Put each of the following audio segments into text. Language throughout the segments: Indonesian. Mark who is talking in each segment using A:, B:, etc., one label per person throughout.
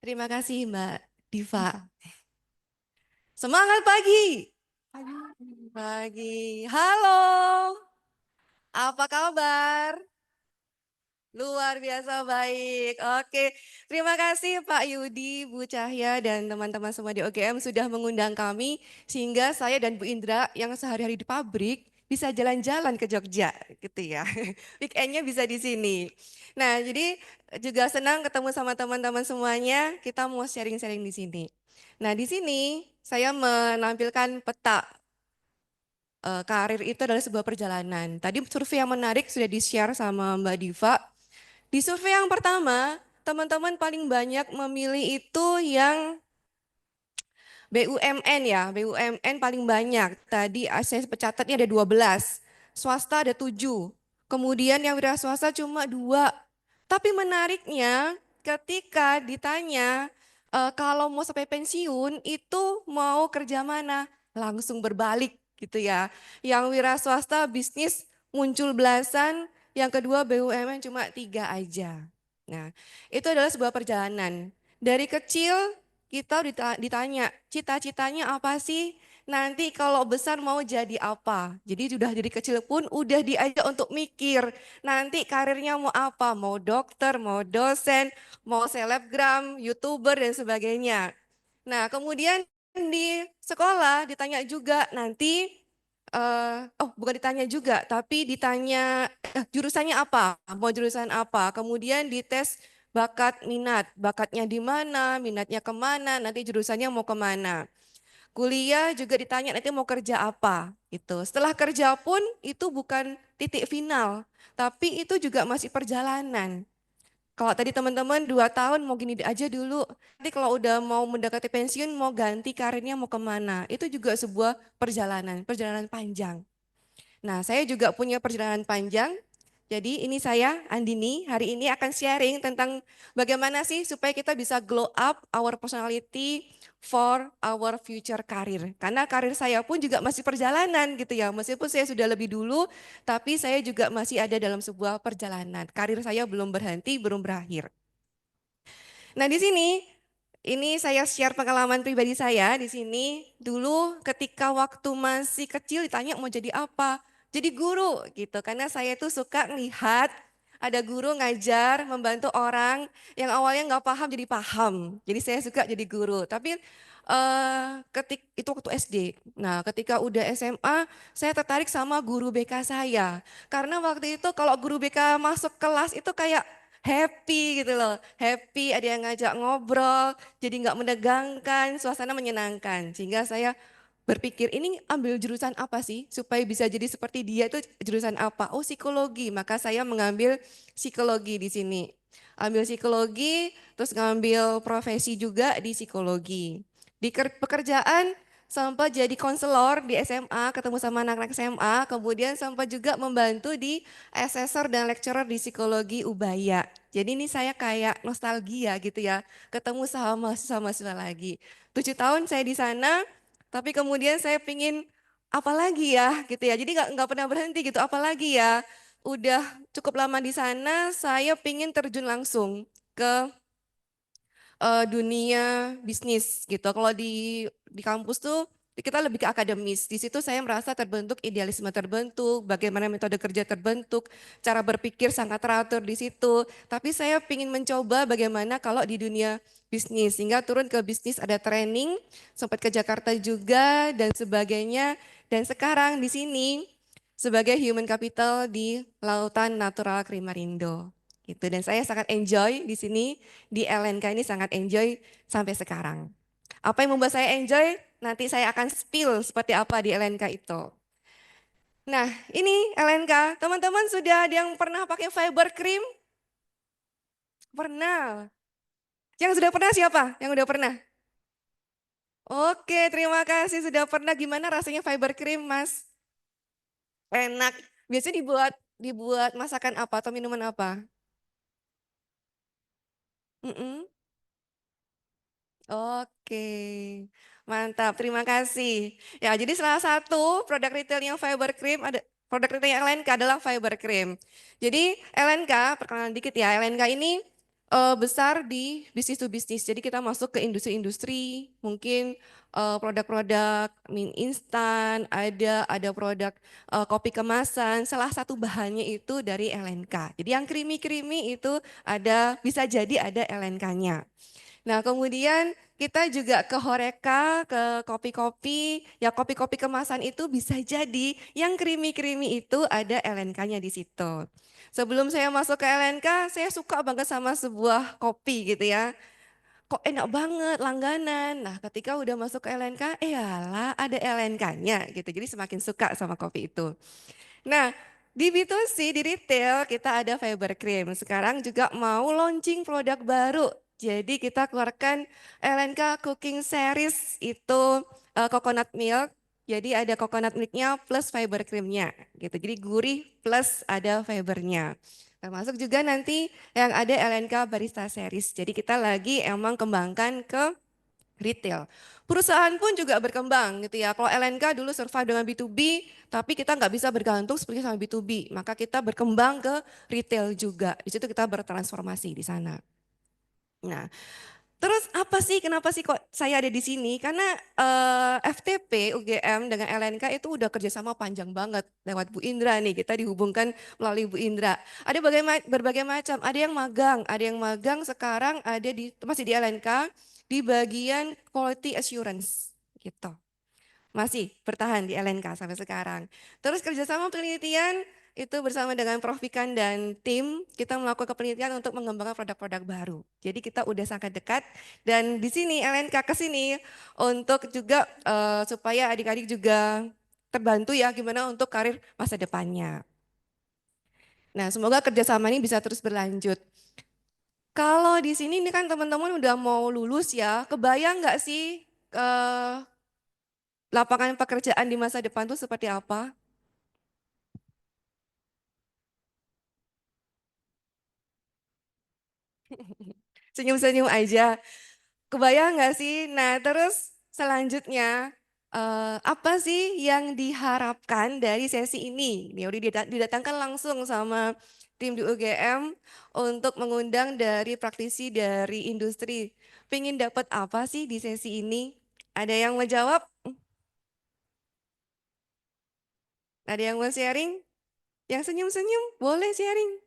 A: Terima kasih Mbak Diva. Semangat pagi. Pagi. Halo. Apa kabar? Luar biasa baik. Oke. Terima kasih Pak Yudi, Bu Cahya, dan teman-teman semua di OGM sudah mengundang kami sehingga saya dan Bu Indra yang sehari-hari di pabrik bisa jalan-jalan ke Jogja gitu ya. Weekendnya bisa di sini. Nah, jadi juga senang ketemu sama teman-teman semuanya. Kita mau sharing-sharing di sini. Nah, di sini saya menampilkan peta karir itu adalah sebuah perjalanan. Tadi survei yang menarik sudah di-share sama Mbak Diva. Di survei yang pertama, teman-teman paling banyak memilih itu yang BUMN ya, BUMN paling banyak. Tadi saya catatnya ada 12, swasta ada 7. Kemudian yang wira swasta cuma 2. Tapi menariknya ketika ditanya kalau mau sampai pensiun itu mau kerja mana? Langsung berbalik gitu ya. Yang wira swasta bisnis muncul belasan, yang kedua BUMN cuma 3 aja. Nah, itu adalah sebuah perjalanan. Dari kecil kita ditanya, cita-citanya apa sih? Nanti kalau besar mau jadi apa? Jadi sudah dari kecil pun udah diajak untuk mikir. Nanti karirnya mau apa? Mau dokter, mau dosen, mau selebgram, YouTuber dan sebagainya. Nah, kemudian di sekolah ditanya juga nanti bukan ditanya juga, tapi ditanya jurusannya apa? Mau jurusan apa? Kemudian dites bakat minat, bakatnya di mana, minatnya kemana, nanti jurusannya mau kemana. Kuliah juga ditanya nanti mau kerja apa, itu. Setelah kerja pun itu bukan titik final, tapi itu juga masih perjalanan. Kalau tadi teman-teman 2 tahun mau gini aja dulu, nanti kalau udah mau mendekati pensiun mau ganti karirnya mau kemana, itu juga sebuah perjalanan, perjalanan panjang. Nah, saya juga punya perjalanan panjang. Jadi ini saya, Andini, hari ini akan sharing tentang bagaimana sih supaya kita bisa glow up our personality for our future career. Karena karir saya pun juga masih perjalanan gitu ya. Meskipun saya sudah lebih dulu, tapi saya juga masih ada dalam sebuah perjalanan. Karir saya belum berhenti, belum berakhir. Nah, di sini ini saya share pengalaman pribadi saya di sini. Dulu ketika waktu masih kecil ditanya mau jadi apa? Jadi guru gitu. Karena saya itu suka ngelihat ada guru ngajar, membantu orang yang awalnya nggak paham jadi paham. Jadi saya suka jadi guru. Tapi ketik itu waktu SD. Nah, ketika udah SMA, saya tertarik sama guru BK saya. Karena waktu itu kalau guru BK masuk kelas itu kayak happy gitu loh, happy, ada yang ngajak ngobrol, jadi nggak menegangkan, suasana menyenangkan. Sehingga saya berpikir ini ambil jurusan apa sih supaya bisa jadi seperti dia itu jurusan apa? Oh psikologi, maka saya mengambil psikologi di sini. Ambil psikologi, terus ngambil profesi juga di psikologi. Di pekerjaan sempat jadi konselor di SMA, ketemu sama anak-anak SMA, kemudian sempat juga membantu di assessor dan lecturer di psikologi Ubaya. Jadi ini saya kayak nostalgia gitu ya, ketemu sama mahasiswa-mahasiswa lagi. 7 tahun saya di sana, tapi kemudian saya pingin apa lagi ya gitu ya. Jadi nggak pernah berhenti gitu, apa lagi ya. Udah cukup lama di sana, saya pingin terjun langsung ke dunia bisnis gitu. Kalau di kampus tuh kita lebih ke akademis. Di situ saya merasa terbentuk idealisme terbentuk, bagaimana metode kerja terbentuk, cara berpikir sangat teratur di situ. Tapi saya ingin mencoba bagaimana kalau di dunia bisnis, sehingga turun ke bisnis ada training, sempat ke Jakarta juga dan sebagainya. Dan sekarang di sini sebagai human capital di Lautan Natural Krimarindo. Gitu. Dan saya sangat enjoy di sini di LNK ini sangat enjoy sampai sekarang. Apa yang membuat saya enjoy? Nanti saya akan spill seperti apa di LNK itu. Nah, ini LNK. Teman-teman sudah ada yang pernah pakai fiber cream? Pernah. Yang sudah pernah siapa? Yang sudah pernah? Oke, terima kasih sudah pernah. Gimana rasanya fiber cream, Mas? Enak. Biasanya dibuat dibuat masakan apa atau minuman apa? Mm-mm. Oke, mantap. Terima kasih. Ya, jadi salah satu produk retail yang fiber cream ada produk retail yang LNK adalah fiber cream. Jadi LNK, perkenalan dikit ya, LNK ini besar di bisnis to bisnis. Jadi kita masuk ke industri-industri, mungkin produk-produk mie instan, ada produk kopi kemasan. Salah satu bahannya itu dari LNK. Jadi yang creamy-creamy itu ada bisa jadi ada LNK-nya. Nah, kemudian kita juga ke Horeca, ke kopi-kopi. Ya, kopi-kopi kemasan itu bisa jadi yang creamy-creamy itu ada LNK-nya di situ. Sebelum saya masuk ke LNK, saya suka banget sama sebuah kopi gitu ya. Kok enak banget langganan. Nah, ketika udah masuk ke LNK, alah ada LNK-nya gitu. Jadi semakin suka sama kopi itu. Nah, di B2C, di retail kita ada Fiber Cream. Sekarang juga mau launching produk baru. Jadi kita keluarkan LNK Cooking Series itu coconut milk. Jadi ada coconut milknya plus fiber creamnya gitu. Jadi gurih plus ada fibernya. Termasuk juga nanti yang ada LNK Barista Series. Jadi kita lagi emang kembangkan ke retail. Perusahaan pun juga berkembang gitu ya. Kalau LNK dulu survive dengan B2B, tapi kita nggak bisa bergantung seperti sama B2B. Maka kita berkembang ke retail juga. Di situ kita bertransformasi di sana. Nah, terus apa sih, kenapa sih kok saya ada di sini? Karena FTP, UGM dengan LNK itu udah kerjasama panjang banget lewat Bu Indra nih. Kita dihubungkan melalui Bu Indra. Ada berbagai macam, ada yang magang sekarang ada di masih di LNK di bagian quality assurance gitu. Masih bertahan di LNK sampai sekarang. Terus kerjasama penelitian itu bersama dengan Prof. Vikan dan tim, kita melakukan penelitian untuk mengembangkan produk-produk baru. Jadi kita udah sangat dekat dan di sini LNK ke sini untuk juga supaya adik-adik juga terbantu ya gimana untuk karir masa depannya. Nah, semoga kerjasama ini bisa terus berlanjut. Kalau di sini ini kan teman-teman udah mau lulus ya, kebayang nggak sih lapangan pekerjaan di masa depan tuh seperti apa? Senyum-senyum aja. Kebayang nggak sih? Nah, terus selanjutnya apa sih yang diharapkan dari sesi ini? Ini udah didatangkan langsung sama tim di UGM untuk mengundang dari praktisi dari industri. Pengen dapat apa sih di sesi ini? Ada yang mau jawab? Ada yang mau sharing? Yang senyum-senyum boleh sharing.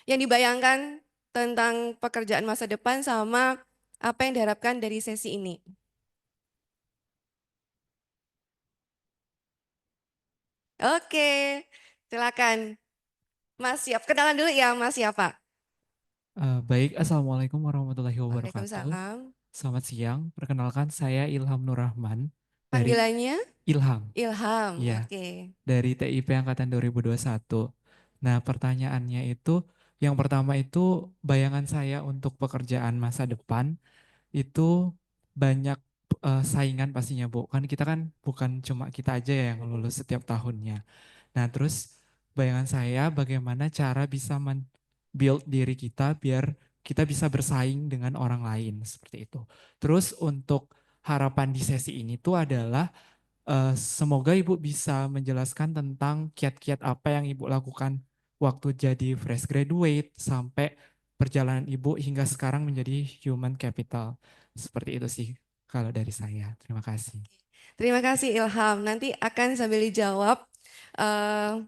A: Yang dibayangkan tentang pekerjaan masa depan sama apa yang diharapkan dari sesi ini. Oke, silakan. Mas siap. Kenalan dulu ya, Mas siapa?
B: Baik, Assalamualaikum warahmatullahi wabarakatuh.
A: Waalaikumsalam.
B: Selamat siang, perkenalkan saya Ilham Nurrahman dari
A: Panggilannya
B: Ilham,
A: Ilham.
B: ya,
A: Oke.
B: dari TIP Angkatan 2021. Nah, pertanyaannya itu, yang pertama itu bayangan saya untuk pekerjaan masa depan itu banyak saingan pastinya, Bu. Kan kita kan bukan cuma kita aja ya yang lulus setiap tahunnya. Nah, terus bayangan saya bagaimana cara bisa build diri kita biar kita bisa bersaing dengan orang lain seperti itu. Terus untuk harapan di sesi ini tuh adalah semoga Ibu bisa menjelaskan tentang kiat-kiat apa yang Ibu lakukan waktu jadi fresh graduate sampai perjalanan Ibu hingga sekarang menjadi human capital. Seperti itu sih kalau dari saya. Terima kasih.
A: Terima kasih Ilham. Nanti akan sambil dijawab eh,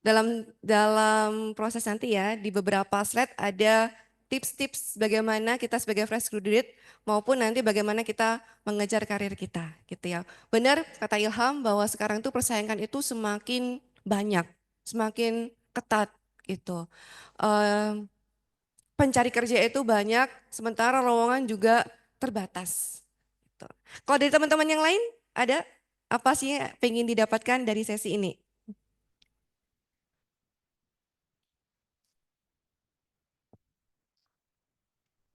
A: dalam dalam proses nanti ya di beberapa slide ada tips-tips bagaimana kita sebagai fresh graduate maupun nanti bagaimana kita mengejar karir kita gitu ya. Benar kata Ilham bahwa sekarang tuh persaingan itu semakin banyak, semakin ketat gitu. Eh, Pencari kerja itu banyak, sementara lowongan juga terbatas. Gitu. Kalau dari teman-teman yang lain ada apa sih yang pengen didapatkan dari sesi ini?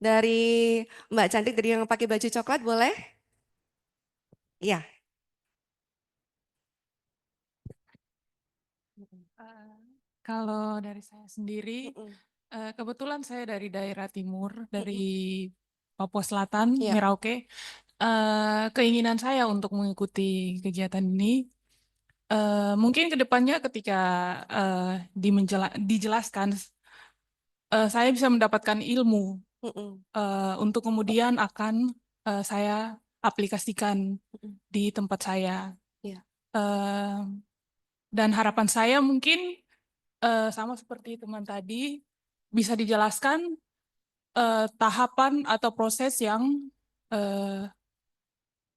A: Dari Mbak Cantik dari yang pakai baju coklat boleh? Iya.
C: Eh, Kalau dari saya sendiri,
A: Mm-mm.
C: kebetulan saya dari daerah timur, dari
A: Mm-mm.
C: Papua Selatan,
A: Iya.
C: Merauke. Keinginan saya untuk mengikuti kegiatan ini, mungkin ke depannya ketika dijelaskan saya bisa mendapatkan ilmu
A: Mm-mm.
C: untuk kemudian akan saya aplikasikan
A: Mm-mm.
C: di tempat saya.
A: Ya.
C: Eh, dan harapan saya mungkin sama seperti teman tadi, bisa dijelaskan tahapan atau proses yang eh,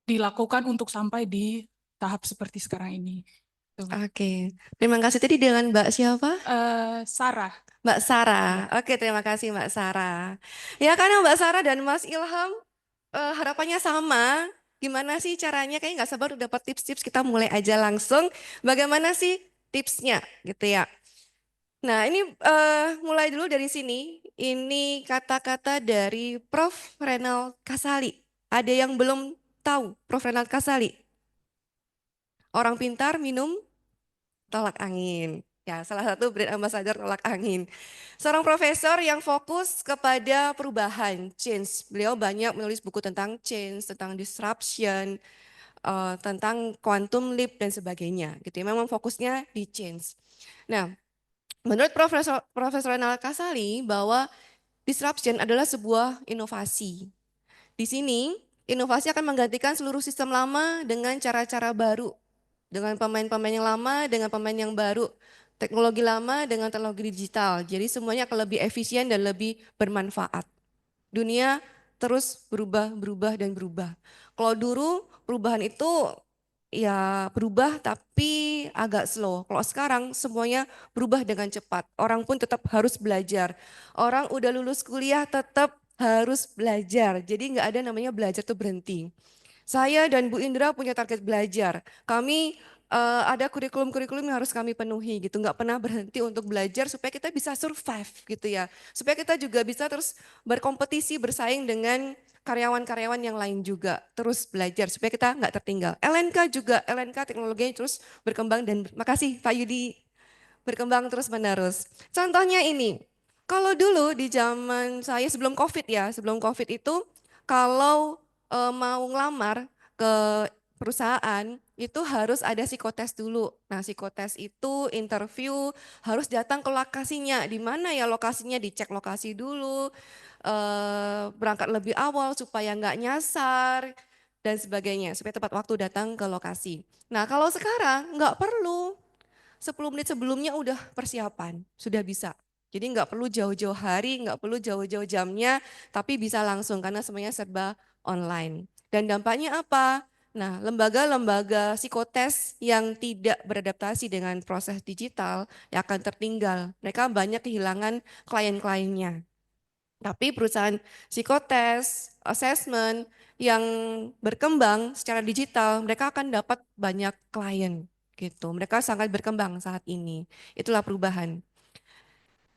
C: dilakukan untuk sampai di tahap seperti sekarang ini. Tuh.
A: Oke, terima kasih tadi dengan Mbak siapa?
C: Sarah,
A: Mbak Sarah.
C: ya.
A: Oke, terima kasih Mbak Sarah. Ya, karena Mbak Sarah dan Mas Ilham harapannya sama. Gimana sih caranya? Kayaknya nggak sabar udah dapat tips-tips. Kita mulai aja langsung. Bagaimana sih tipsnya gitu ya? Nah, ini mulai dulu dari sini. Ini kata-kata dari Prof. Renald Kasali. Ada yang belum tahu Prof. Renald Kasali? Orang pintar minum tolak angin. Ya, salah satu brand ambassador tolak angin. Seorang profesor yang fokus kepada perubahan, change. Beliau banyak menulis buku tentang change, tentang disruption, tentang quantum leap dan sebagainya. Gitu ya. Memang fokusnya di change. Nah, menurut Profesor Renal Kasali bahwa disruption adalah sebuah inovasi. Di sini, inovasi akan menggantikan seluruh sistem lama dengan cara-cara baru. Dengan pemain-pemain yang lama, dengan pemain yang baru. Teknologi lama dengan teknologi digital. Jadi semuanya akan lebih efisien dan lebih bermanfaat. Dunia terus berubah, berubah, dan berubah. Kalau dulu perubahan itu ya berubah tapi agak slow. Kalau sekarang semuanya berubah dengan cepat. Orang pun tetap harus belajar. Orang udah lulus kuliah tetap harus belajar. Jadi nggak ada namanya belajar tuh berhenti. Saya dan Bu Indra punya target belajar. Kami ada kurikulum-kurikulum yang harus kami penuhi gitu. Nggak pernah berhenti untuk belajar supaya kita bisa survive gitu ya. Supaya kita juga bisa terus berkompetisi, bersaing dengan karyawan-karyawan yang lain juga. Terus belajar supaya kita nggak tertinggal. LNK juga, LNK teknologinya terus berkembang dan makasih Pak Yudi berkembang terus menerus. Contohnya ini, kalau dulu di zaman saya sebelum COVID ya, sebelum COVID itu kalau mau ngelamar ke perusahaan itu harus ada psikotes dulu. Nah, psikotes itu interview harus datang ke lokasinya. Di mana ya lokasinya? Dicek lokasi dulu, berangkat lebih awal supaya nggak nyasar dan sebagainya, supaya tepat waktu datang ke lokasi. Nah, kalau sekarang nggak perlu. 10 menit sebelumnya udah persiapan, sudah bisa. Jadi nggak perlu jauh-jauh hari, nggak perlu jauh-jauh jamnya, tapi bisa langsung karena semuanya serba online. Dan dampaknya apa? Nah, lembaga-lembaga psikotes yang tidak beradaptasi dengan proses digital yang akan tertinggal. Mereka banyak kehilangan klien-kliennya. Tapi perusahaan psikotes, assessment yang berkembang secara digital, mereka akan dapat banyak klien gitu. Mereka sangat berkembang saat ini. Itulah perubahan.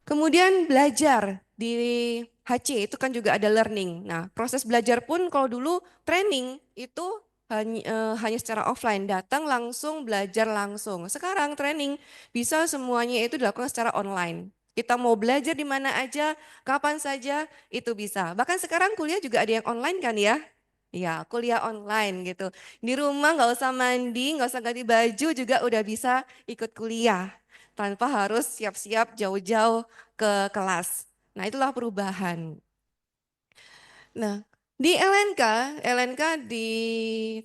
A: Kemudian belajar di HC itu kan juga ada learning. Nah, proses belajar pun kalau dulu training itu hanya secara offline, datang langsung belajar langsung. Sekarang training bisa semuanya itu dilakukan secara online. Kita mau belajar di mana aja, kapan saja itu bisa. Bahkan sekarang kuliah juga ada yang online kan ya? Ya, kuliah online gitu. Di rumah nggak usah mandi, nggak usah ganti baju juga udah bisa ikut kuliah tanpa harus siap-siap jauh-jauh ke kelas. Nah, itulah perubahan. Nah, di LNK di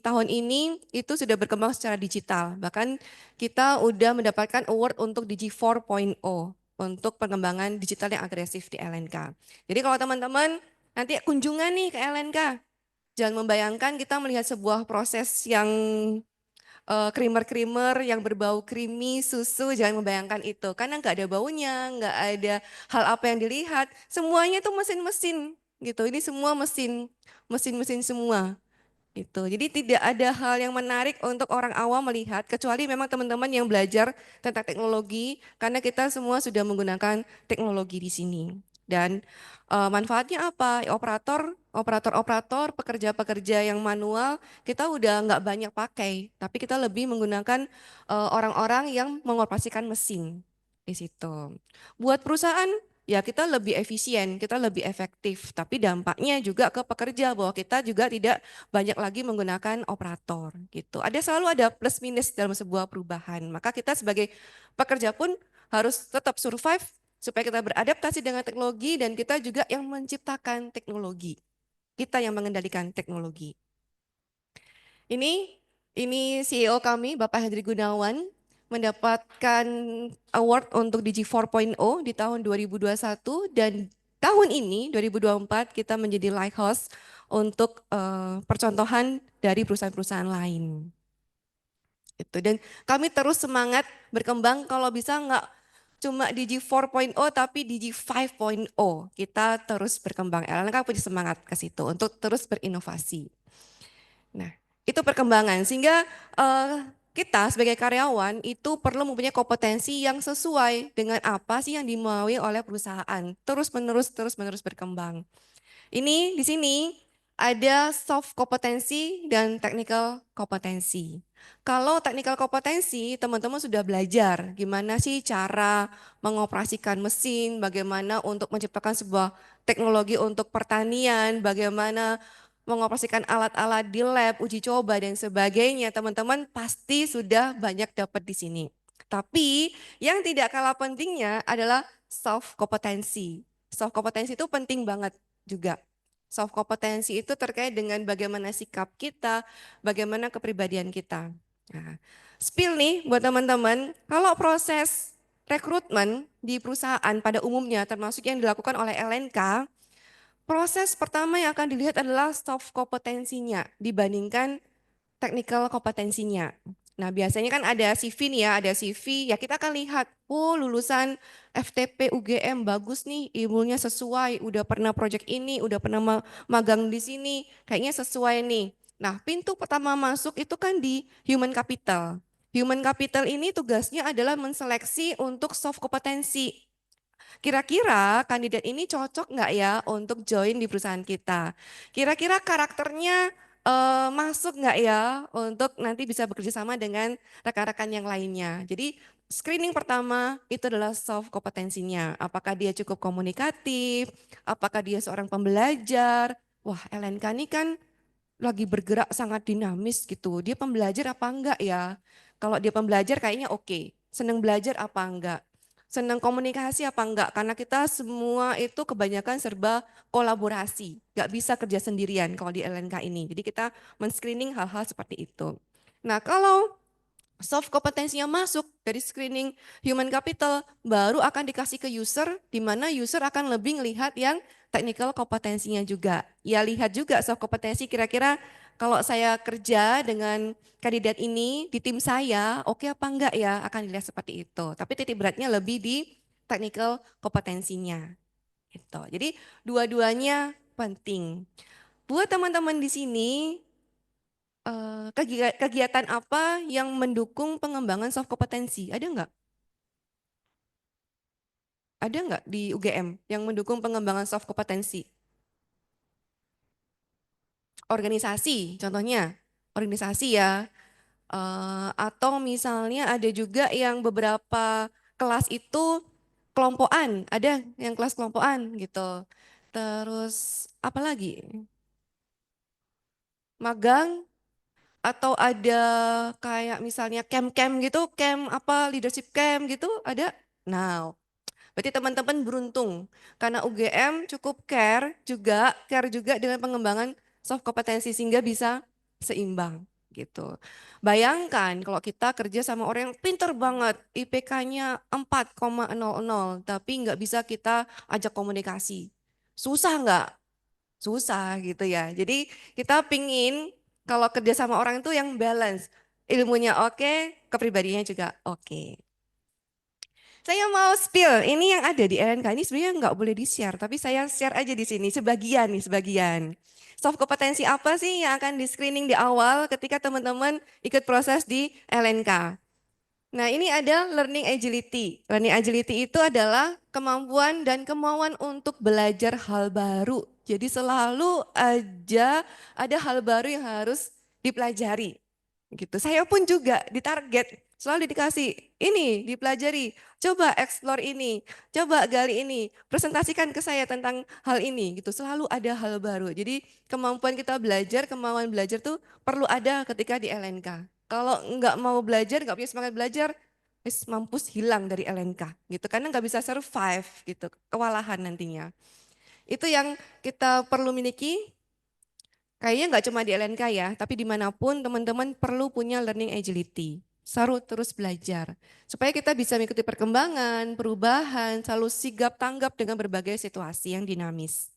A: tahun ini itu sudah berkembang secara digital. Bahkan kita udah mendapatkan award untuk Digi 4.0 untuk pengembangan digital yang agresif di LNK. Jadi kalau teman-teman nanti kunjungan nih ke LNK, jangan membayangkan kita melihat sebuah proses yang creamer-creamer yang berbau creamy, susu, jangan membayangkan itu. Karena nggak ada baunya, nggak ada hal apa yang dilihat. Semuanya itu mesin-mesin gitu. Ini semua mesin, mesin-mesin semua gitu. Jadi tidak ada hal yang menarik untuk orang awam melihat kecuali memang teman-teman yang belajar tentang teknologi karena kita semua sudah menggunakan teknologi di sini. Dan manfaatnya apa? Operator-operator, pekerja-pekerja yang manual kita udah nggak banyak pakai, tapi kita lebih menggunakan orang-orang yang mengoperasikan mesin di situ. Buat perusahaan ya kita lebih efisien, kita lebih efektif, tapi dampaknya juga ke pekerja bahwa kita juga tidak banyak lagi menggunakan operator gitu. Selalu ada plus minus dalam sebuah perubahan. Maka kita sebagai pekerja pun harus tetap survive supaya kita beradaptasi dengan teknologi dan kita juga yang menciptakan teknologi. Kita yang mengendalikan teknologi. Ini CEO kami, Bapak Hendri Gunawan, mendapatkan award untuk Digi 4.0 di tahun 2021 dan tahun ini 2024 kita menjadi lighthouse untuk percontohan dari perusahaan-perusahaan lain. Itu. Dan kami terus semangat berkembang kalau bisa nggak cuma Digi 4.0 tapi Digi 5.0. Kita terus berkembang. LNK punya semangat ke situ untuk terus berinovasi. Nah, itu perkembangan sehingga kita sebagai karyawan itu perlu mempunyai kompetensi yang sesuai dengan apa sih yang dimaui oleh perusahaan. Terus menerus berkembang. Ini di sini ada soft kompetensi dan technical kompetensi. Kalau technical kompetensi, teman-teman sudah belajar gimana sih cara mengoperasikan mesin, bagaimana untuk menciptakan sebuah teknologi untuk pertanian, bagaimana mengoperasikan alat-alat di lab, uji coba dan sebagainya. Teman-teman pasti sudah banyak dapat di sini. Tapi yang tidak kalah pentingnya adalah soft kompetensi. Soft kompetensi itu penting banget juga. Soft kompetensi itu terkait dengan bagaimana sikap kita, bagaimana kepribadian kita. Nah, spill nih buat teman-teman, kalau proses rekrutmen di perusahaan pada umumnya termasuk yang dilakukan oleh LNK, proses pertama yang akan dilihat adalah soft kompetensinya dibandingkan technical kompetensinya. Nah, biasanya kan ada CV nih ya, ada CV, ya kita akan lihat, oh lulusan FTP UGM bagus nih, ilmunya sesuai, udah pernah project ini, udah pernah magang di sini, kayaknya sesuai nih. Nah, pintu pertama masuk itu kan di human capital. Human capital ini tugasnya adalah menseleksi untuk soft kompetensi. Kira-kira kandidat ini cocok nggak ya untuk join di perusahaan kita? Kira-kira karakternya masuk nggak ya untuk nanti bisa bekerja sama dengan rekan-rekan yang lainnya. Jadi screening pertama itu adalah soft kompetensinya. Apakah dia cukup komunikatif, apakah dia seorang pembelajar. Wah, LNK ini kan lagi bergerak sangat dinamis gitu. Dia pembelajar apa enggak ya? Kalau dia pembelajar kayaknya oke. Senang belajar apa enggak? Senang komunikasi apa enggak? Karena kita semua itu kebanyakan serba kolaborasi. Enggak bisa kerja sendirian kalau di LNK ini. Jadi kita men-screening hal-hal seperti itu. Nah, kalau soft kompetensinya masuk dari screening human capital, baru akan dikasih ke user, di mana user akan lebih melihat yang technical kompetensinya juga. Ya lihat juga soft kompetensi kira-kira kalau saya kerja dengan kandidat ini di tim saya, oke apa enggak ya, akan dilihat seperti itu. Tapi titik beratnya lebih di technical kompetensinya. Gitu. Jadi dua-duanya penting. Buat teman-teman di sini, kegiatan apa yang mendukung pengembangan soft kompetensi? Ada nggak? Ada nggak di UGM yang mendukung pengembangan soft kompetensi? Organisasi, contohnya. Organisasi ya. Atau misalnya ada juga yang beberapa kelas itu kelompokan. Ada yang kelas kelompokan gitu. Terus apa lagi? Magang atau ada kayak misalnya camp-camp gitu, camp apa leadership camp gitu ada. Nah, berarti teman-teman beruntung karena UGM cukup care juga dengan pengembangan soft kompetensi sehingga bisa seimbang gitu. Bayangkan kalau kita kerja sama orang yang pinter banget, IPK-nya 4,00 tapi nggak bisa kita ajak komunikasi. Susah nggak? Susah gitu ya. Jadi kita pingin kalau kerja sama orang itu yang balance. Ilmunya oke, kepribadiannya juga oke. Saya mau spill, ini yang ada di LNK ini sebenarnya nggak boleh di-share, tapi saya share aja di sini, sebagian nih, sebagian. Soft kompetensi apa sih yang akan di-screening di awal ketika teman-teman ikut proses di LNK? Nah, ini ada learning agility. Learning agility itu adalah kemampuan dan kemauan untuk belajar hal baru. Jadi selalu aja ada hal baru yang harus dipelajari. Gitu. Saya pun juga ditarget, selalu dikasih ini dipelajari. Coba explore ini, coba gali ini, presentasikan ke saya tentang hal ini gitu. Selalu ada hal baru. Jadi kemampuan kita belajar, kemauan belajar tuh perlu ada ketika di LNK. Kalau nggak mau belajar, nggak punya semangat belajar, mampus hilang dari LNK gitu, karena nggak bisa survive gitu, kewalahan nantinya. Itu yang kita perlu miliki, kayaknya nggak cuma di LNK ya, tapi dimanapun teman-teman perlu punya learning agility. Selalu terus belajar, supaya kita bisa mengikuti perkembangan, perubahan, selalu sigap tanggap dengan berbagai situasi yang dinamis.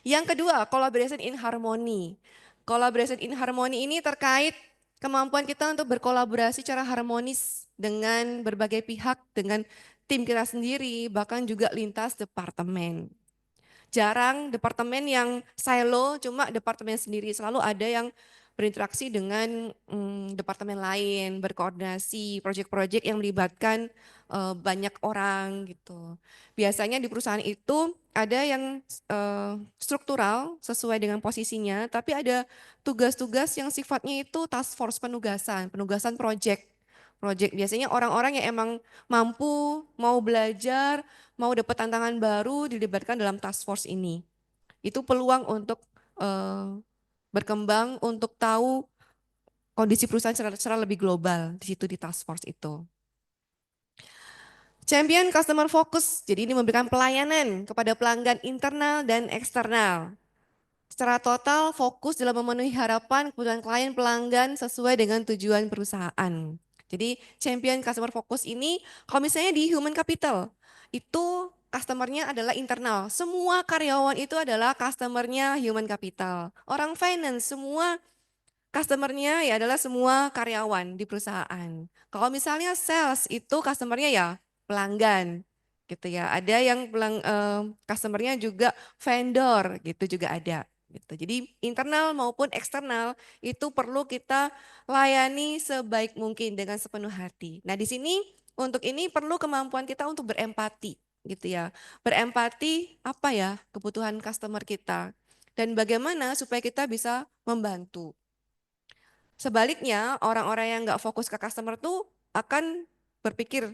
A: Yang kedua, collaboration in harmony. Collaboration in harmony ini terkait kemampuan kita untuk berkolaborasi secara harmonis dengan berbagai pihak, dengan tim kita sendiri, bahkan juga lintas departemen. Jarang departemen yang silo, cuma departemen sendiri. Selalu ada yang berinteraksi dengan departemen lain, berkoordinasi, proyek-proyek yang melibatkan banyak orang gitu. Biasanya di perusahaan itu ada yang struktural sesuai dengan posisinya, tapi ada tugas-tugas yang sifatnya itu task force penugasan, penugasan proyek. Proyek biasanya orang-orang yang emang mampu, mau belajar, mau dapat tantangan baru dilibatkan dalam task force ini. Itu peluang untuk berkembang, untuk tahu kondisi perusahaan secara lebih global di situ di task force itu. Champion customer focus, jadi ini memberikan pelayanan kepada pelanggan internal dan eksternal. Secara total fokus dalam memenuhi harapan kebutuhan klien pelanggan sesuai dengan tujuan perusahaan. Jadi champion customer focus ini kalau misalnya di human capital itu customernya adalah internal. Semua karyawan itu adalah customernya human capital. Orang finance semua customernya ya adalah semua karyawan di perusahaan. Kalau misalnya sales itu customernya ya pelanggan gitu ya. Ada yang customernya juga vendor gitu juga ada. Gitu. Jadi internal maupun eksternal itu perlu kita layani sebaik mungkin dengan sepenuh hati. Nah di sini untuk ini perlu kemampuan kita untuk berempati gitu ya. Berempati apa ya kebutuhan customer kita dan bagaimana supaya kita bisa membantu. Sebaliknya, orang-orang yang nggak fokus ke customer tuh akan berpikir,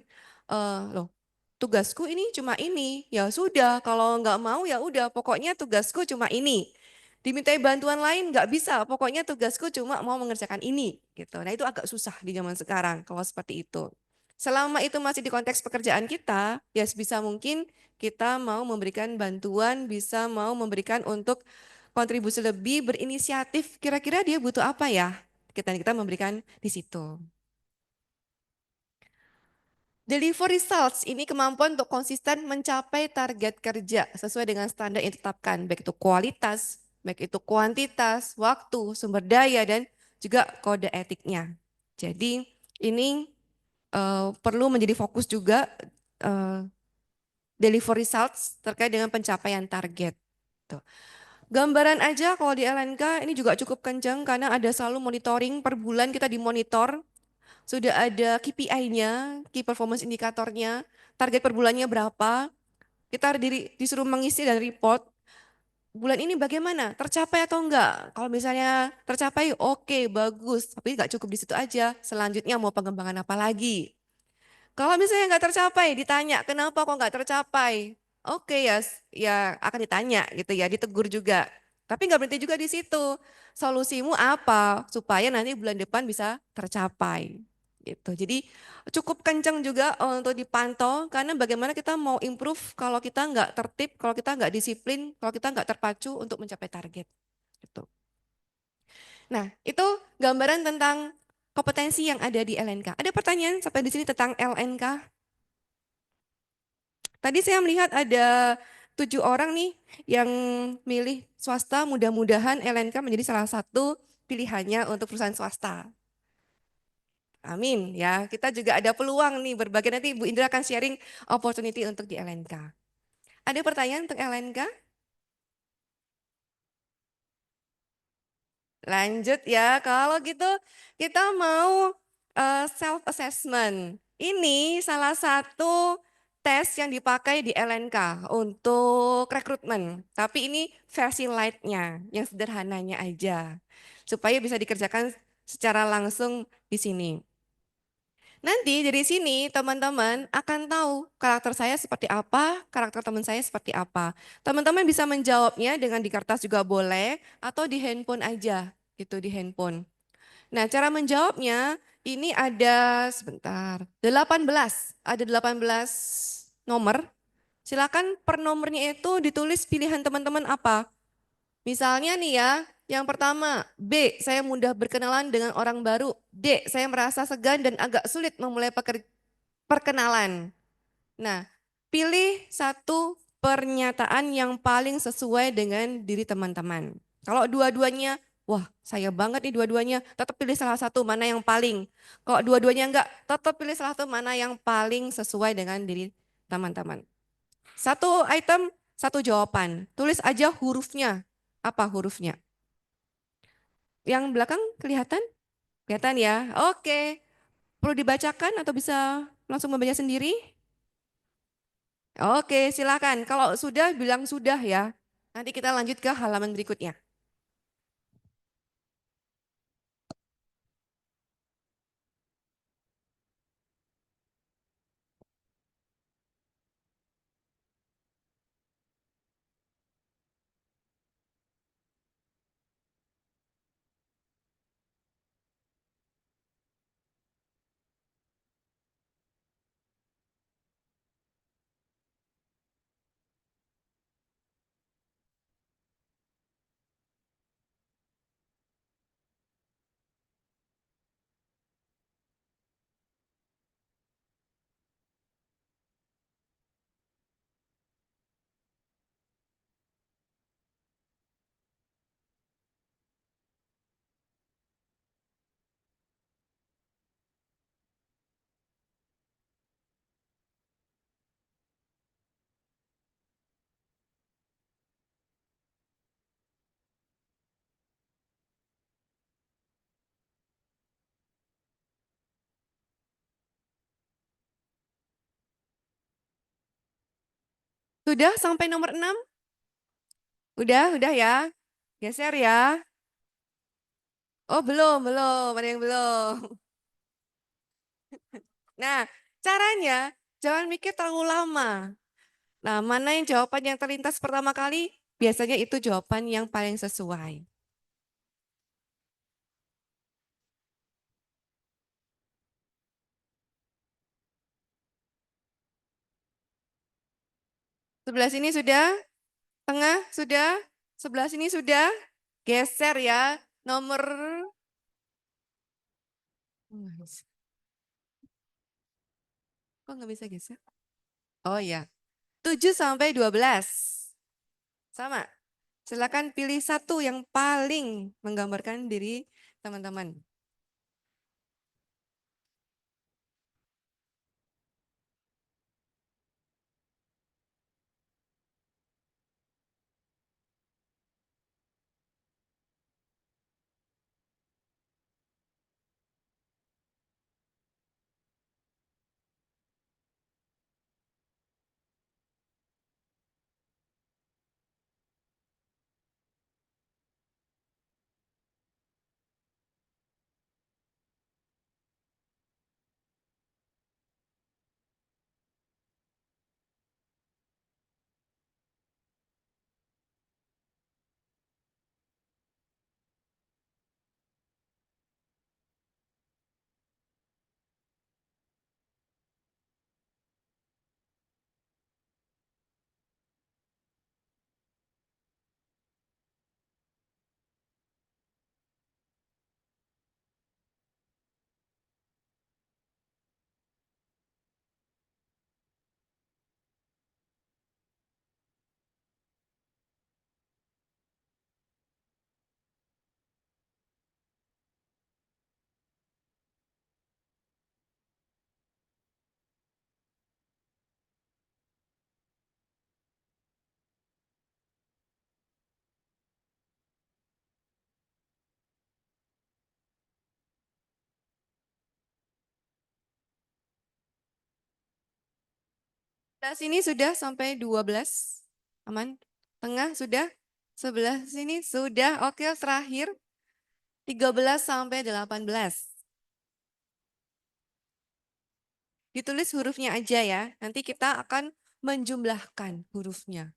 A: loh, tugasku ini cuma ini. Ya sudah, kalau nggak mau ya udah, pokoknya tugasku cuma ini. Dimintai bantuan lain nggak bisa, pokoknya tugasku cuma mau mengerjakan ini. Gitu. Nah itu agak susah di zaman sekarang kalau seperti itu. Selama itu masih di konteks pekerjaan kita, ya sebisa mungkin kita mau memberikan bantuan, bisa mau memberikan untuk kontribusi lebih, berinisiatif. Kira-kira dia butuh apa ya? Kita memberikan di situ. Deliver results, ini kemampuan untuk konsisten mencapai target kerja sesuai dengan standar yang ditetapkan, baik itu kualitas, baik itu kuantitas, waktu, sumber daya, dan juga kode etiknya. Jadi ini perlu menjadi fokus juga deliver results terkait dengan pencapaian target. Tuh. Gambaran aja kalau di LNK ini juga cukup kencang karena ada selalu monitoring per bulan kita dimonitor. Sudah ada KPI-nya, Key Performance Indicatornya, target per bulannya berapa, kita disuruh mengisi dan report, bulan ini bagaimana, tercapai atau enggak. Kalau misalnya tercapai, oke, bagus, tapi enggak cukup di situ aja, selanjutnya mau pengembangan apa lagi. Kalau misalnya enggak tercapai, ditanya, kenapa kok enggak tercapai? Oke ya, ya akan ditanya gitu ya, ditegur juga. Tapi enggak berhenti juga di situ. Solusimu apa supaya nanti bulan depan bisa tercapai gitu. Jadi cukup kencang juga untuk dipantau karena bagaimana kita mau improve kalau kita nggak tertib, kalau kita nggak disiplin, kalau kita nggak terpacu untuk mencapai target. Gitu. Nah itu gambaran tentang kompetensi yang ada di LNK. Ada pertanyaan sampai di sini tentang LNK? Tadi saya melihat ada 7 orang nih yang milih swasta, mudah-mudahan LNK menjadi salah satu pilihannya untuk perusahaan swasta. Amin ya. Kita juga ada peluang nih berbagai, nanti Bu Indra akan sharing opportunity untuk di LNK. Ada pertanyaan untuk LNK? Lanjut ya. Kalau gitu kita mau self assessment. Ini salah satu tes yang dipakai di LNK untuk rekrutmen. Tapi ini versi light-nya, yang sederhananya aja. Supaya bisa dikerjakan secara langsung di sini. Nanti dari sini teman-teman akan tahu karakter saya seperti apa, karakter teman saya seperti apa. Teman-teman bisa menjawabnya dengan di kertas juga boleh atau di handphone aja gitu di handphone. Nah cara menjawabnya ini ada sebentar, 18. Ada 18 nomor. Silakan per nomornya itu ditulis pilihan teman-teman apa. Misalnya nih ya, yang pertama, B, saya mudah berkenalan dengan orang baru. D, saya merasa segan dan agak sulit memulai perkenalan. Nah, pilih satu pernyataan yang paling sesuai dengan diri teman-teman. Kalau dua-duanya, wah saya banget nih dua-duanya, tetap pilih salah satu mana yang paling. Kalau dua-duanya enggak, tetap pilih salah satu mana yang paling sesuai dengan diri teman-teman. Satu item, satu jawaban. Tulis aja hurufnya. Apa hurufnya? Yang belakang kelihatan? Kelihatan ya? Oke. Perlu dibacakan atau bisa langsung membaca sendiri? Oke, silakan. Kalau sudah, bilang sudah ya. Nanti kita lanjut ke halaman berikutnya. Sudah sampai nomor 6? Udah ya. Geser ya. Oh, belum. Ada yang belum. Nah, caranya jangan mikir terlalu lama. Nah, mana yang jawaban yang terlintas pertama kali? Biasanya itu jawaban yang paling sesuai. Sebelah sini sudah, tengah sudah, sebelah sini sudah. Geser ya. Nomor kok nggak bisa geser? Oh ya, 7 sampai 12. Sama. Silakan pilih satu yang paling menggambarkan diri teman-teman. Sebelah sini sudah sampai 12. Aman? Tengah sudah? Sebelah sini sudah. Oke, terakhir 13 sampai 18. Ditulis hurufnya aja ya. Nanti kita akan menjumlahkan hurufnya.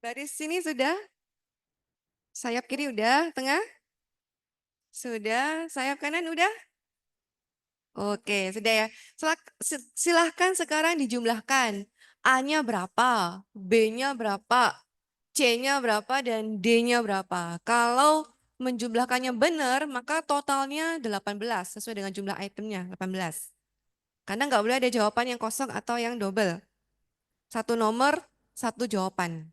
A: Baris sini sudah? Sayap kiri udah? Tengah? Sudah? Sayap kanan udah? Oke, sudah ya. Silahkan sekarang dijumlahkan. A-nya berapa? B-nya berapa? C-nya berapa? Dan D-nya berapa? Kalau menjumlahkannya benar, maka totalnya 18 sesuai dengan jumlah itemnya 18. Karena nggak boleh ada jawaban yang kosong atau yang double. Satu nomor, satu jawaban.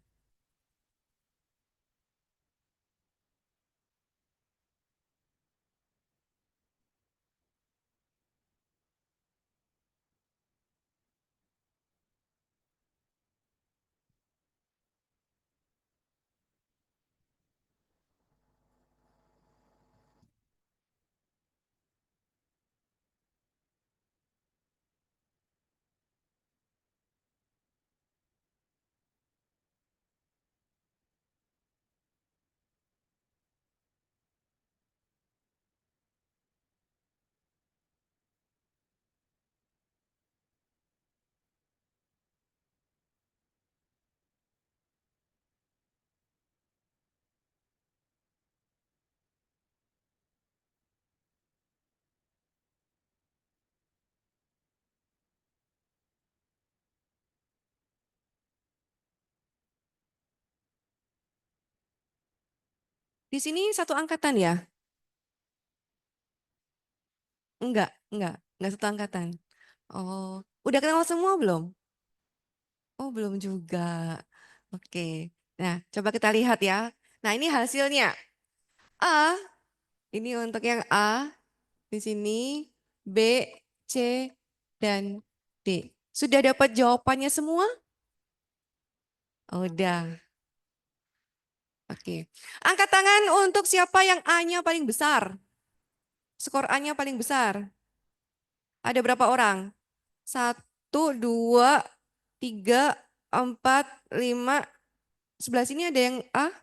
A: Di sini satu angkatan ya? Enggak satu angkatan. Oh, udah kenal semua belum? Oh, belum juga. Oke. Nah, coba kita lihat ya. Nah, ini hasilnya. A, ini untuk yang A, di sini B, C, dan D. Sudah dapat jawabannya semua? Oh, udah. Oke. Angkat tangan untuk siapa yang A-nya paling besar. Skor A-nya paling besar. Ada berapa orang? Satu, dua, tiga, empat, lima. Sebelah sini ada yang A?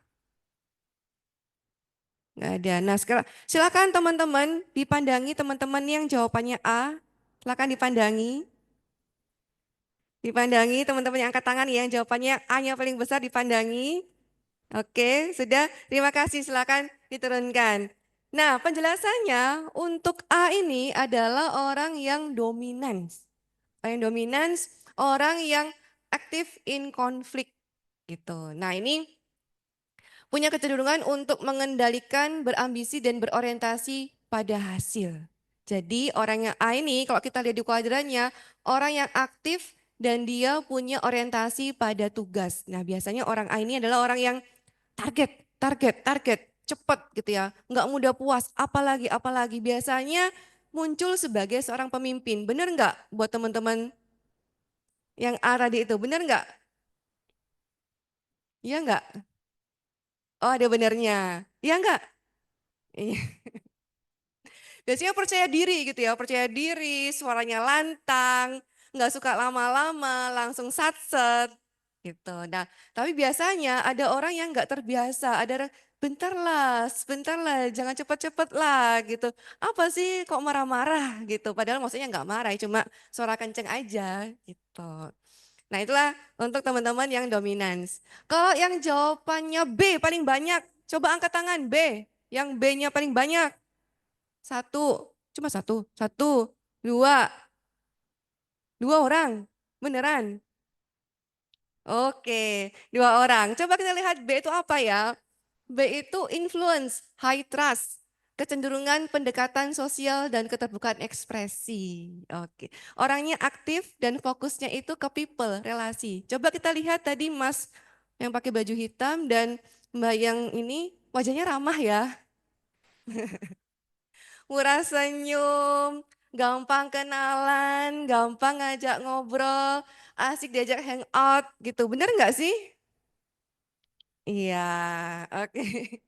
A: Nggak ada. Nah, sekarang silakan teman-teman dipandangi teman-teman yang jawabannya A. Silakan dipandangi. Dipandangi teman-teman yang angkat tangan yang jawabannya A-nya paling besar dipandangi. Oke, sudah. Terima kasih. Silakan diturunkan. Nah, penjelasannya untuk A ini adalah orang yang dominan. Orang yang dominan, orang yang aktif in konflik gitu. Nah, ini punya kecenderungan untuk mengendalikan, berambisi, dan berorientasi pada hasil. Jadi orang yang A ini kalau kita lihat di kuadrannya, orang yang aktif dan dia punya orientasi pada tugas. Nah biasanya orang A ini adalah orang yang target, cepat gitu ya. Nggak mudah puas, apalagi. Biasanya muncul sebagai seorang pemimpin. Benar nggak buat teman-teman yang A tadi itu? Benar nggak? Iya nggak? Oh ada benernya. Iya nggak? Iya. Biasanya percaya diri gitu ya, percaya diri, suaranya lantang, nggak suka lama-lama, langsung satset gitu. Nah, tapi biasanya ada orang yang nggak terbiasa, ada orang, bentar lah, jangan cepet-cepet lah gitu. Apa sih kok marah-marah gitu, padahal maksudnya nggak marah, cuma suara kenceng aja gitu. Nah itulah untuk teman-teman yang dominan. Kalau yang jawabannya B paling banyak, coba angkat tangan B, yang B-nya paling banyak. Satu, cuma satu, satu, dua, dua orang, beneran. Oke, dua orang. Coba kita lihat B itu apa ya? B itu influence, high trust, kecenderungan pendekatan sosial dan keterbukaan ekspresi. Oke, orangnya aktif dan fokusnya itu ke people, relasi. Coba kita lihat tadi Mas yang pakai baju hitam dan Mbak yang ini wajahnya ramah ya. Murah senyum, gampang kenalan, gampang ngajak ngobrol, asik diajak hangout gitu. Bener nggak sih? Iya, oke.